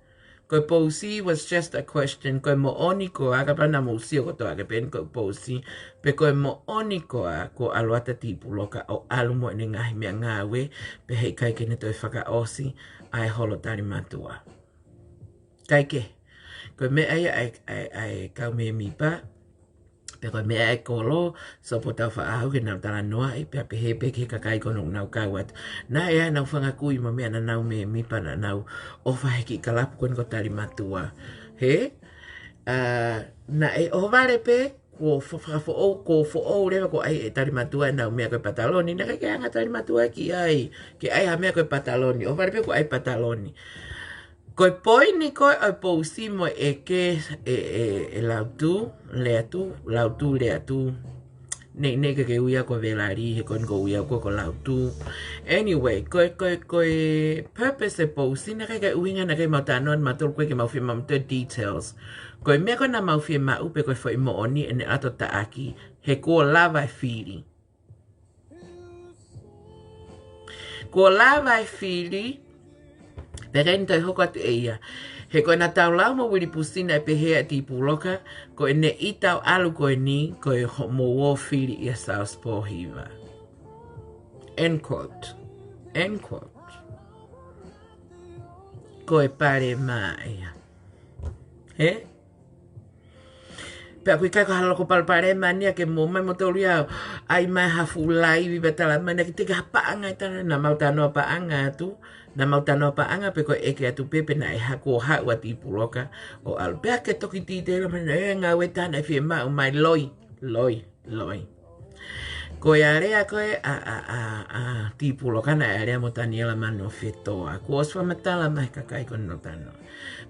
Ko pousi was just a question. Ko mo oni koa. Ka pana mo usio kotoa ke pen ko pousi. Pe ko mo oni koa. Ko aluata tipu loka. O alumo ene ngahi mea ngawe. Pe hei kai ke ne toi whaka osi. Ai holo talimantua. Kai ke. Ko me ai kau me mipa. Pe ko me ai kolo. So po tau whaahau ke nau tala noa. I pe he pe ke kakai kono nau kawat. Na e ai nau whangakui ma mea na nau me mipa na nau. O whaheki kalapu kono ko talimantua. He? Na e o vare pe. Ko fo'o rewa ko ai e talimantua nau mea koe pataloni. Na kai ke anga talimantua ki ai. Ke ai ha mea koe pataloni. O vare pe ko ai pataloni. Koe poi ni koe au pousi mo e ke e lautu, leatu, lautu, leatu. Nei ke uia ko velari, he kon ko uia ko lautu. Anyway, koe purpose e pousi, na kai uinga na kai mautanoan matul koe ke mauwhi mamto details. Koe mea koe na mauwhi maupe koe fo i mooni ene ato taaki, he ko lava e whiri. Ko lava e whiri, Perenta e hoko atu e ia. He koe na tau lau mo wiri pusina e pehea tipu loka, ko e ne itau alu koe ni, ko e mo wo whiri i a Southpaw hiva. End quote. End quote. Ko e pare mai. He? Pea kui kai ko haloko palpare mania ke mo mai motori au. Ai mai hafu lai vi batala mana ki te hapaanga tana na mautano paanga tu. Na mautano paanga pe ko eke atu pepe na e hako hau ati puloka. O al pea ke toki tite la mana e ngā wetana e fie mau mai loi. Ko e area koe ti puloka na e area mo taniela mano fetoa. Ko oswa matala mai kakai kono tano.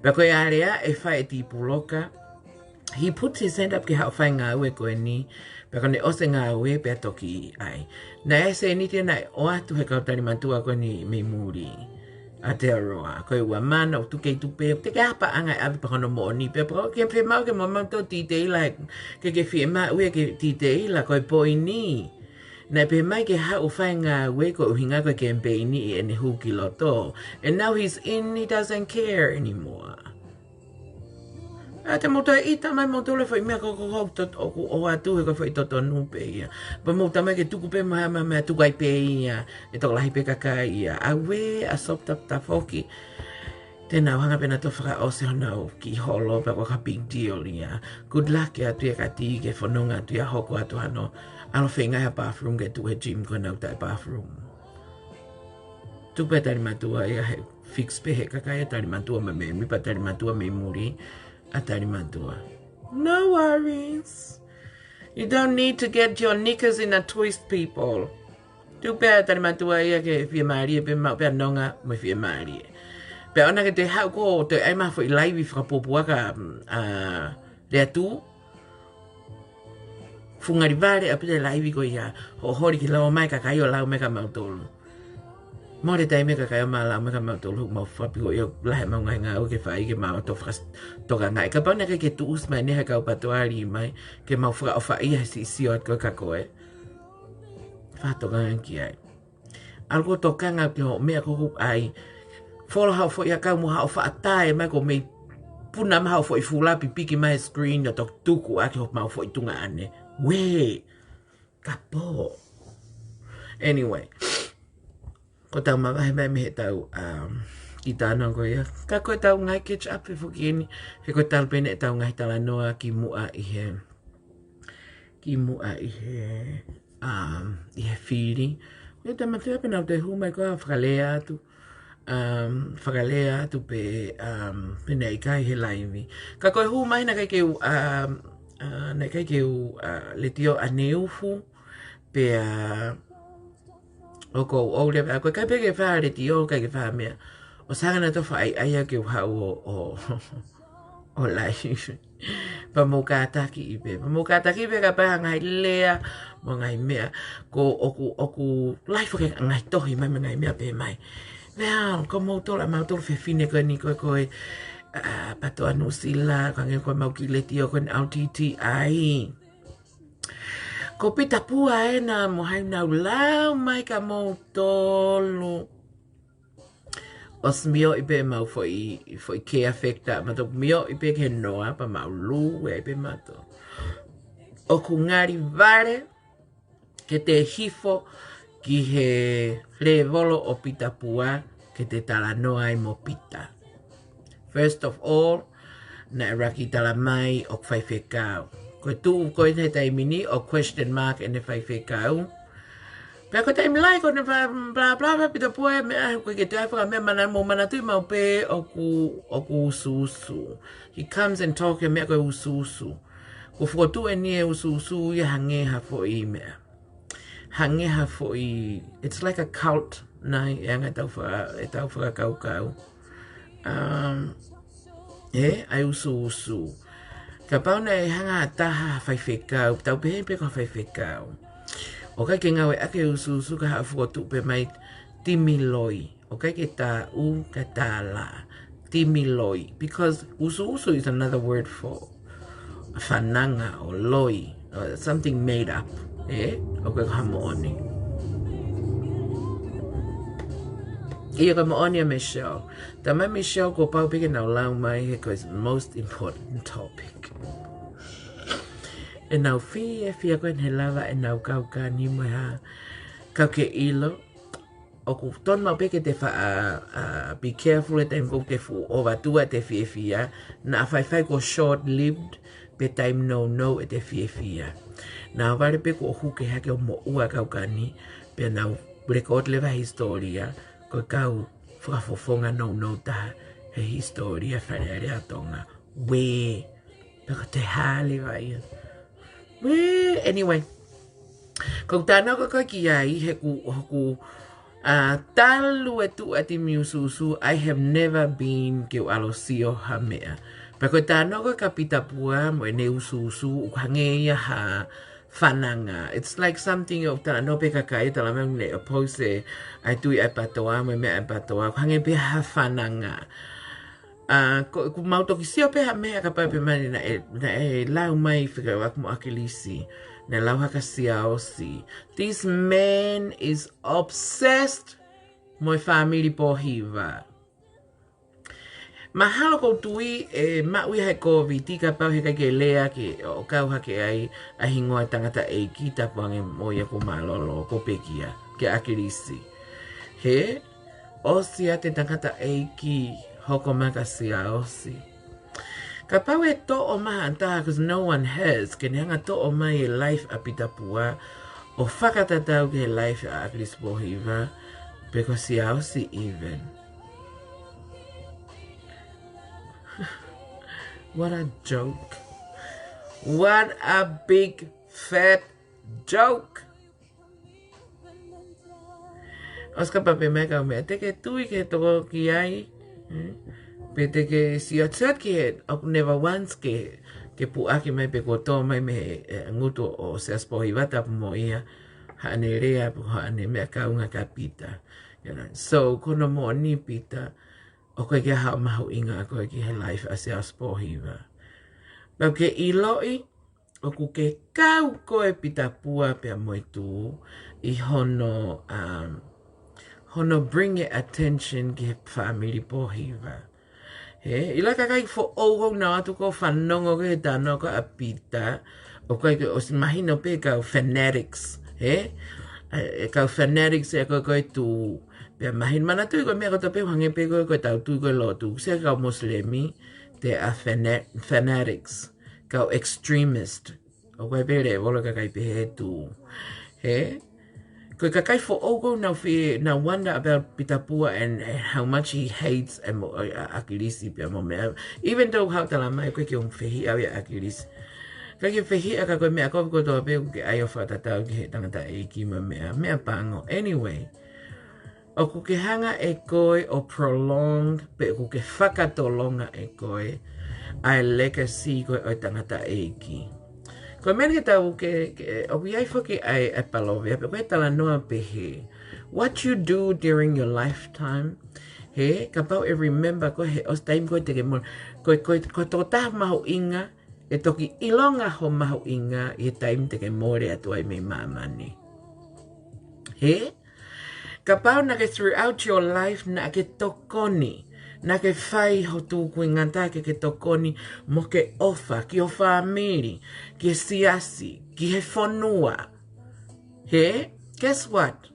Pea ko e area e whae ti puloka. He puts his hand up ke hao whai ngā ue koe ni. Pea kone ose ngā ue pea toki ai. Na e se ni tēnā o atu he kautani mantua koe ni me muri. Atearoa. Koe ua mana o tuke tupe. Te ke hapa anga e api pakono mo ni. Pea pako ke whi mau ke mo mamto tite ila. Ke whi ema ue ke tite ila koe poi ni. Na pe mai ke hao whai ngā ue koe uhinga koe ke mpe ni i ene huki loto. And now he's in, he doesn't care anymore. A te moto e ita mai moto le whai mea koko o atu he koe whai toto nupe ia. Pa moto mai ke tuku pe maha mea tuku ai pe ia. E toko lahi pe kaka ia. A we a sop tap foki. Tēnā wanga pena to whaka ose honau ki holo pa waka big deal ia. Good luck e atu e kati ke whanonga atu e hoko atu hano. Alo whenga ha bathroom ke tu he gym ko nau tai bathroom. Tupe tari matua ia he fix pe he kaka ia tari matua me me. Mipa tari matua me muri. Atari matua. No worries. You don't need to get your knickers in a twist, people. Tu pea tani matua ia ke fia maari pe mau pea nonga mo fia maari. Pea ona ke te hau ko te ai ma fo i live whakapopua ka rea tu. Fungari vare a pita live ko ia ho hori ki lau mai ka kai o lau me ka mau tolu. Mo re tai me ka kai o ma lau me ka mau tolu mau whapi ko ia lahe mau ngai ngā o ke whai ke mau to whas toka ngai. Ka pauna ke tu us mai neha kau patuari mai ke mau whaka o whai ia si siot ko ka koe. Whatoka ngai ai. Alko toka ngā ke ho mea kuku ai. Fola hau fo ia kau mo hau whaatai mai ko mei puna ma hau fo i fulapi piki mai screen o tok tuku ake ho mau fo i tunga ane. Wee, kapo. Anyway, ko tau mawahe mai me he tau ki tāna ko ia. Ka koe tau ngai catch up e fuki eni. He koe tau pene e tau ngai tala noa ki mua i he whiri. Koe tau matua pena o te hu mai koa whakalea atu. Whakalea atu pe pena i kai he laivi. Ka koe hu mai na kai keu na kai keu le tio aneufu pe o ko o le ko kai pe ke fa le tio kai ke fa mea o sanga na to fa ai ke hau o lai pa mo ka taki ibe pa mo ka taki ibe ka pa ngai lea mo ngai mea ko oku life ke ngai tohi mai ngai mea pe mai Well, como tola mau tol fe fine ko ni ko pato anu sila kangen ko mau ki le tio kon LTTI. Ko pita pua na mo hai na lau mai ka mo tolu. Os mio ibe mau foi ke afecta ma to mio ibe ke noa pa mau lu ibe mato. O kungari vare ke te hifo ki he revolo o pita pua ke te tala noa i mo pita. First of all, na raki tala mai o whaiwhekau. Ko tu ko i te mini o question mark e ne whaiwhekau. Pea ko taimi lai ko ne bla bla pita pua mea ko ke te ai whaka mea mana mo mana tui mau pe o ku ususu. He comes and talk e mea ko ususu. Ko whukotu e ni e ususu i hangeha fo i mea. Hangeha fo i, it's like a cult nai e anga tau whaka kau. Ai usu. Ka pauna e hanga taha whaiwhekau, tau pehe pe ko whaiwhekau. O kai ke ngawe ake usu ka haa whukotu pe mai timiloi. O kai ke tā u ka tā la. Timiloi. Because usu is another word for whananga or loi. Or something made up. O kai hamooni. Ia ka mooni a Michelle. Tama Michelle ko pau peke nau lau mai he ko is most important topic. E nau fia koe he lava e nau kau ka ni mai ha. Kau ke ilo. O ku ton mau peke te wha be careful e te mkou te fu o watua te fia. Na whai ko short-lived pe time no e te fia. Na wale pe ko huke hake o mo ua kau ka ni. Pe nau record leva historia. Ko kau whakafofonga no ta he historia whanere atonga. We. Peko te hale vai. We. Anyway. Ko tāna ko ki ai he ku talu e tu ati miususu. I have never been ke alosio ha mea. Peko tāna ko ka pita pua mo e ne ususu ukangeia ha whananga. It's like something of tala no pe kakai tala me ne opose ai tui ai patoa me ai patoa hange pe ha whananga. Ku mautoki sio pe ha mea ka pai pe mani na e lau mai whika wak mo akilisi. Na lau haka siaosi. This man is obsessed mo family pohiva. Mahalo ko tui e maui hai COVID tika pau he kai ke lea ke o kau hake ai a hingoa tangata e ki tapuange moia ko malolo ko pekia ke akirisi. He osia te tangata e ki hoko maka sia osi. Ka pau e to o maha antaha because no one has ke neanga to o mai e life apita pua o whakatatau ke life a akirisi pohiva peko sia osi even. What a joke. What a big fat joke. Oska pape mai kau mea, te ke tui ke toko ki ai, pe te ke si atat ki he, aku never once ke puaki mai pe kotoa mai me ngutu o se aspohi wata mo ia, haane rea po haane mea kaunga ka pita. So, kono mo ni pita, o koe ke hao mahu inga a koe ki he life a se aspohi wa. Pau ke iloi, o ku ke kau koe pita pua pe a moitu, I hono, hono bring it attention ki he family pohiwa. He, ila kakai fo ogo na atu ko whanongo ke he tano ko a pita, o koe ke o si mahino pe kau fanatics, he? Kau fanatics e koe tu, pe mahin mana tu ko mea ko tope wange pe koe tau tu koe lo tu, se kau muslimi, te a fanatics, kau extremist, o koe pe re, wolo kakai pe he tu, he? Koe kakai fo ogo na wonder about Pitapua and how much he hates Akilisi pia mo mea. Even though hau tala mai koe ke whihi au ia Akilisi. Koe ke whihi a ka koe mea koe toa pe ke ai o whatatau ki he tangata e ki ma mea pango. Anyway, o ku ke hanga e koe o prolonged pe ku ke whakatolonga e koe ai legacy koe o tangata e ki. Ko mena ke tau o iai whaki ai e palowe, pe koe tala noa pehe. What you do during your lifetime, he, ka pau e remember ko he, os taim koe teke mo, koe toko taha mahu inga, e toki ilonga ho mahu inga, e taim teke more atu ai me mamani. He? Ka pau na ke throughout your life na ke tokoni, na ke whai ho tūku ngata ke tokoni mo ke ofa, ki o whamiri, ki siasi, ki he whanua. He? Guess what?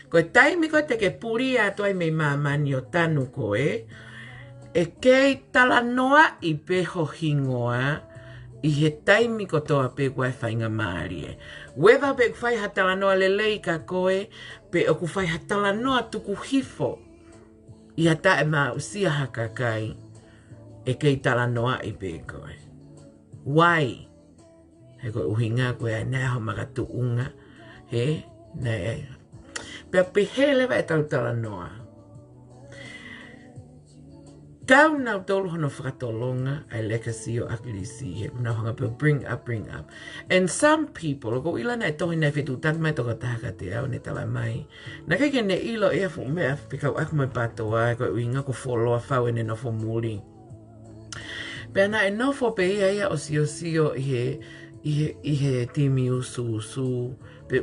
Koe taimi koe te ke puri atu ai mei mamani o tanu koe, e kei tala noa I peho hingoa, I he taimi ko toa pe koe whainga maari e. Wewa pe whai hatala noa lelei ka koe, pe o ku whai hatala noa tuku hifo. I hata e maa usia haka kai, e kei tala noa I pe koe. Wai? He koe uhinga koe ai nea ho makatu unga, he? Nea. Pea pehele wa e tau tala noa. Tau nau tolu hono whakatolonga ai legacy o Akilisi, he nau hanga pe bring up. And some people, ko ila na e tohi nei whetu tatu mai toka tahaka te au ne tala mai. Na kei ne ilo ea fu mea pikau aku mai patoa, ko uinga ko wholoa whau ene no muri. Pea na e no fo pe ia o sio I he timi usu.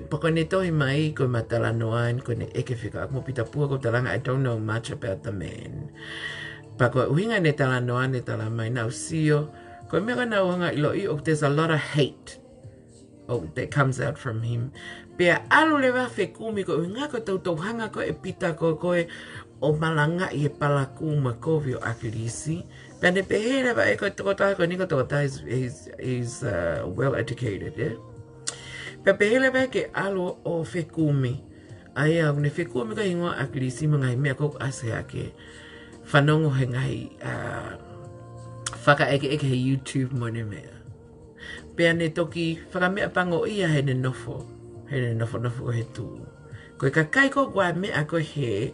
Pako ne tohi mai ko matala noain, ko ne eke whika aku mo pita pua ko talanga, I don't know much about the man. Pako uhinga ne tala noa ne tala mai nau sio, ko mea na uhanga ilo I there's a lot of hate that comes out from him. Pea alu lewa whekumi ko uhinga ko tau hanga ko e pita ko koe o malanga I he palaku ma kovi o Akilisi. Pea ne pehere wa e ko toko taha ko niko toko taha is well educated, yeah? Pea pehere wa ke alu o whekumi. Ai au ne whekumi ka ingoa Akilisi mga mea koko ase ake. Whanongo he ngai whaka eke he YouTube mo ne mea. Pea ne toki whakamea pango ia he ne nofo ko he tū. Koe ka kai ko kwa mea ko he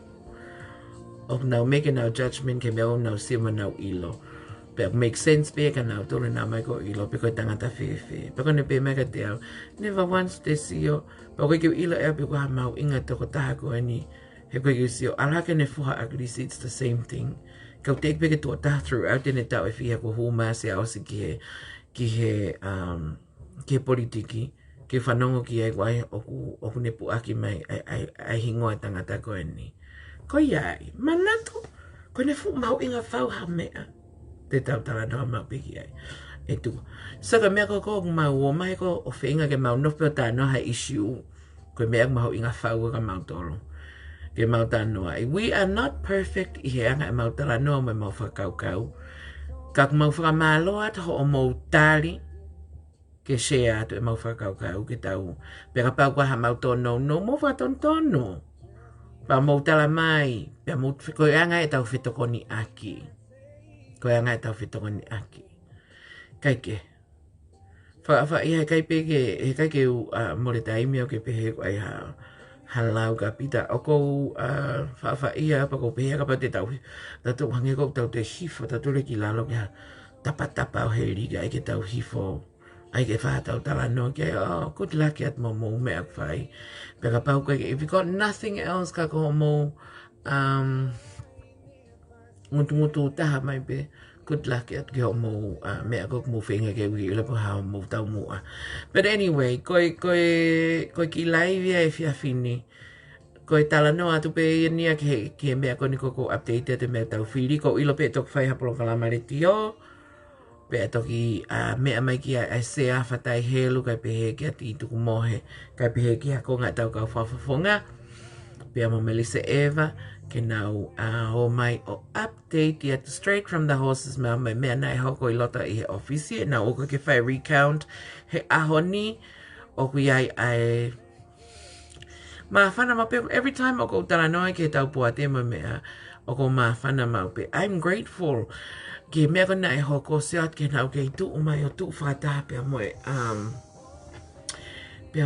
o nau meke nau judgment ke mea o nau sima nau ilo. Pea make sense pea ka nau tole nau mai ko ilo pe koe tangata whewhe. Pea kone pea mea ka te au. Never once te sio. Pea koe kiu ilo ea pe koe mau inga toko taha koe ni. He koe kiu sio. Alaka ne fuha Akilisi, it's the same thing. Kau te peke tua taha throughout tene tau e whiha ko huma se aosi ki he politiki. Ke whanongo ki ai wai oku ne puaki mai ai hingoa tangata koe ni. Ko iai, manatu. Koe ne fu mau inga whau ha mea. Te tau tala noa mau piki ai. E tu. Saka mea ko mau o mai ko o whinga ke mau nofpeo tā noa ha issue. Koe mea mau inga whau ka mau tolo. Ke mau tā noa. We are not perfect I he anga e mau tala noa mai mau whakaukau. Ka mau whakamaloa taho o mau tali. Ke shea atu e mau whakaukau ke tau. Pea ka pau kwa ha mau tono no mau whatontono. Pa mau tala mai. Pea mau koe anga e tau whetokoni aki. Koe anga e tau whetokoni aki. Kaike. Wha ia kai peke, he kai ke more taimi au ke pehe ko ai hao. halau ka pita o kou whaawhaia pa kou pehea ka pa te tau tau hange kou tau te hifo tau le ki lalo kia tapa o he riga ai ke tau hifo ai ke whaatau tala no ke oh good luck at mo me ak whai pe ka pau kai if you got nothing else ka ko mo ngutu taha mai pe good luck at ke mo me ak mo whenga ke wi le pa ha mo tau mo but anyway koi ki live e fia fini ko tala no atu pe ni ke me ko ni ko update te me tau fili ko ilo pe tok fai hapolo kala mare tio pe toki me mai ki a se a fatai helu kai pe he ki ati tu mohe kai pe he ki ko nga tau ka fafonga pe mo Melissa Eva ke nau o mai o update yet straight from the horse's mouth me nai ho ko ilota I office na o ko ke fai recount he ahoni o ku ai ma whana mape, every time o ko tala noa ke tau pua te mo mea, o ko ma whana mape. I'm grateful ke mea kona e hoko seat ke nau ke tu umai o tu whata pia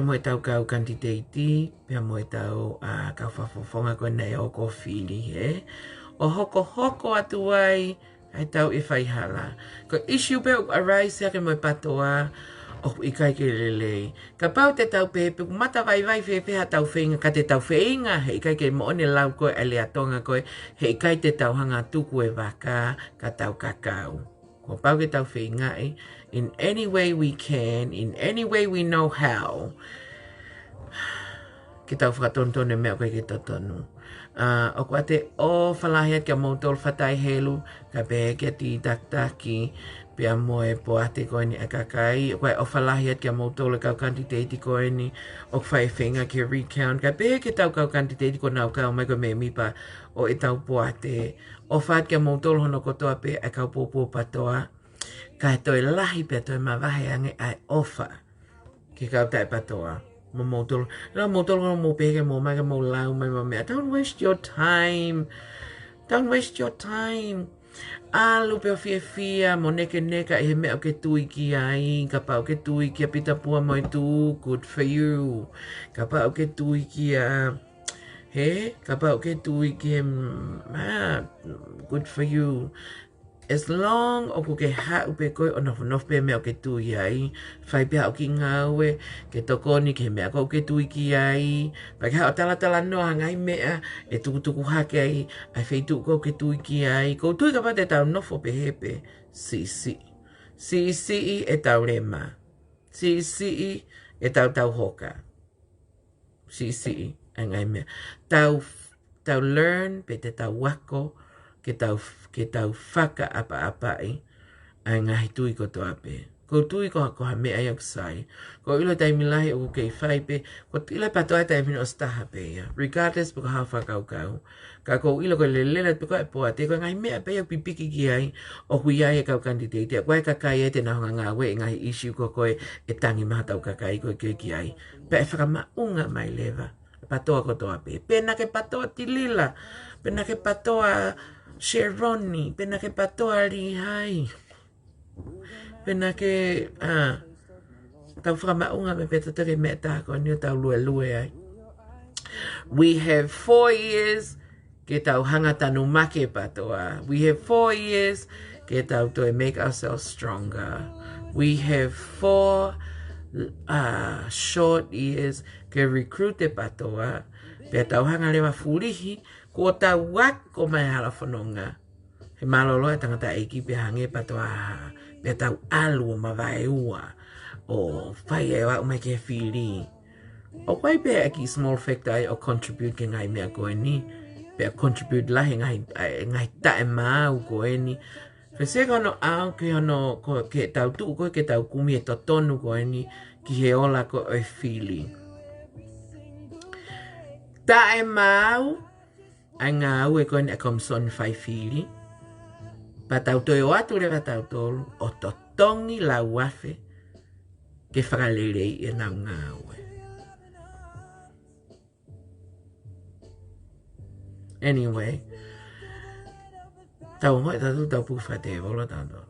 moe tau kau kantiteiti, pia moe tau kau whafofonga kona e hoko whili he. O hoko atu ai, ai tau e whaihala. Ko issue pe arise ke moe patoa, o I kai ke lele. Ka pau te tau pepe, mata vai whewha tau whenga, ka te tau whenga, he kai ke moone lau koe, ele atonga koe, he kai te tau hanga tuku e waka, ka tau kakau. Ko pau ke tau whenga in any way we can, in any way we know how, ke tau whakatontone mea koe ke totonu. O kua te o whalahiat kia mautol whatai helu, ka pehe kia ti taktaki, pia moe po ate koe ni a kakai, o kua o whalahiat kia mautol e kau kantiteiti koe ni, o whai whenga kia recount, ka pehe ke tau kau kantiteiti ko nau kau mai koe me mipa o e tau po ate, o whaat kia mautol hono kotoa pe a kau popo patoa, ka he toi lahi pe toi mawahe ange ai ofa, ke kau tai patoa. Mo motol mo pege mo maga mo lau mai mo mea. Don't waste your time. Don't waste your time. Alu pe o fia mo neke neka e mea o ke tui ki ai. Ka pa o ke tui ki a pita pua mo e tu. Good for you. Ka pa o ke tui ki a he. Ka pa o ke tui ki good for you. As long o ko ke hau pe koe o nof pe mea o ke tui ai, whai pia o ki ngawe, ke tokoni ke mea ko ke tui ki ai, pa ke hao tala noa ngai mea, e tuku hake ai, ai whaitu ko ke tui ki ai, ko tui ka pa te tau nofo pe hepe, si e tau rema, si e tau hoka, si ai ngai mea, tau learn pe te tau wako, ke tau whaka apa ai ngahi tui ko toa pe. Ko tui ko ha mea iak sai. Ko ilo taimi lahi o kei whai pe, ko ilo patoa taimi o staha pe ia. Regardless pe ko hao whakau kau. Ka ko ilo ko lelet pe ko e poa te ko ngahi mea pe iak pipiki ki ai o hui ai e kau kandidate. Koe kakai e te nahonga ngā we ngahi issue ko koe e tangi maha tau kakai koe ki ai. Pe e whakamaunga mai lewa. Patoa ko toa pe. Pena ke patoa tilila. Pena ke patoa Sheroni, pena ke patoa Rihai. Pena ke tau whakamaunga me peta tere mea tāko ni o tau lue ai. We have 4 years ke tau hanga tanu make patoa. We have 4 years ke tau to make ourselves stronger. We have 4 short years ke recruit te patoa. Pea tau hanga lewa furihi, ko tau wako mai hala whanonga. He malolo e tangata eiki pe hange patoa. Pea tau alu o mawai ua. O whai e wau mai ke whiri. O wai pe aki small factor ai o contribute ke ngai mea koe ni. Pea contribute lahi ngai tae mau koe ni. Whese kono au ke ono ke tau tuu koe ke tau kumi e totonu koe ni. Ki he ola ko e whiri. Tae mau, ai ngā au e koe ni a komson whai whiri. Pa tau toi o atu rewa tau tolu, o totongi la wafe, ke whakalerei e nau ngā au e. Anyway, tau hoi tatu tau puwha te volo tando.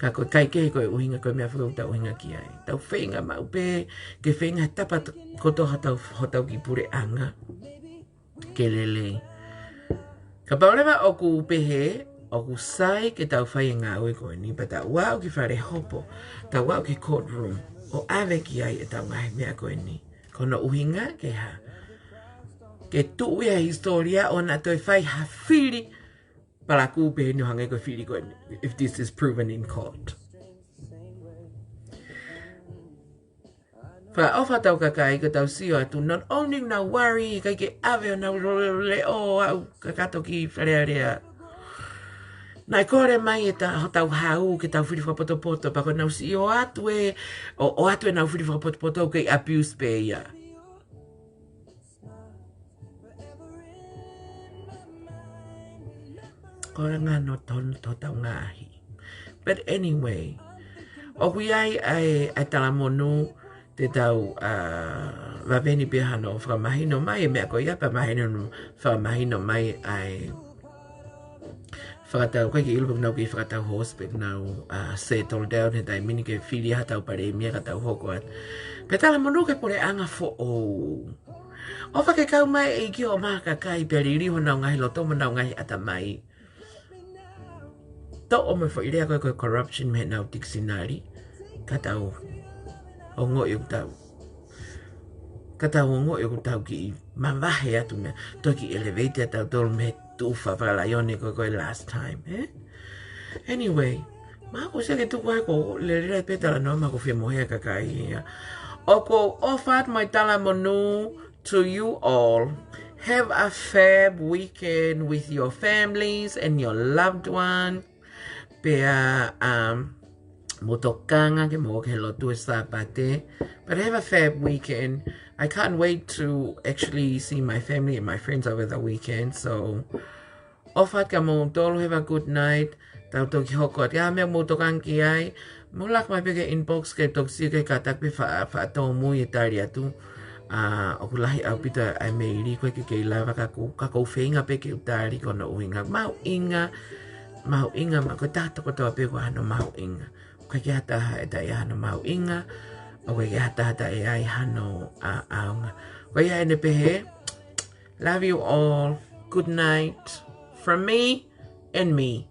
Ka koe kai ke koe uhinga koe mea whakau tau uhinga ki ai. Tau whenga mau pe, ke whenga tapa koto hotau ki pure anga. Ke lele. Ka paulewa o ku pehe, o ku sai ke tau whai ngā ue koe ni, pa tau wau ki whare hopo, tau wau ki courtroom, o ave ki ai e tau ngahe mea koe ni. Kono uhinga ke ha. Ke tuu ia historia o na toi whai ha whiri, para ku pehe ni hangai koe whiri koe ni, if this is proven in court. Wha ofa tau kakai ka tau sio atu, not only na worry, kai ke ave o na leo au, ka kato ki wharearea. Nai kore mai e tau hau ke tau whiri whapoto-poto, pako nau si o atu e, o atu e nau whiri whapoto-poto kei abuse pe ia. Kore ngā no tono to tau ngāhi. But anyway, o kui ai tala monu te tau waweni pehano whakamahino mai e mea ko ia pa mahino whakamahino mai ai whakatau kai ki ilupa nau ki whakatau hospital nau settle down he tai mini ke whiri hatau pare mea katau hoko at. Pe tala monu ke pore anga fo o. O whake kau mai e ki o maa kakai peri riho nau ngahi loto mo nau ngahi ata mai. To o me fo irea koe koe corruption me nau tiksinari. Katau ongo i tau. Katau ongo i tau ki mawahe atu mea. Toki elevator tau tolu me tufa whakalaione koe koe last time. Anyway, maa ko seke tuku hai ko le rea petala no maa ko whia mohea kakai. Oko offered my tala monu to you all. Have a fab weekend with your families and your loved ones. Pea motokanga ke mo ke lotu e sapate. But have a fab weekend. I can't wait to actually see my family and my friends over the weekend. So, ofat ka mo tolu, have a good night. Tau toki hoko at mea motokang ki ai. Mulak mai peke inbox ke toksi ke katak pe whaatau mui e tari atu. O kulahi au pita ai meiri koe ke lava kako whenga peke utari kono uinga. Mau inga ma koe tātoko toa pe ko hano mau inga. Koe ke hataha e tai hano mau inga. O koe ke hataha e ai hano aunga. Koe ia ene pehe. Love you all. Good night. From me and me.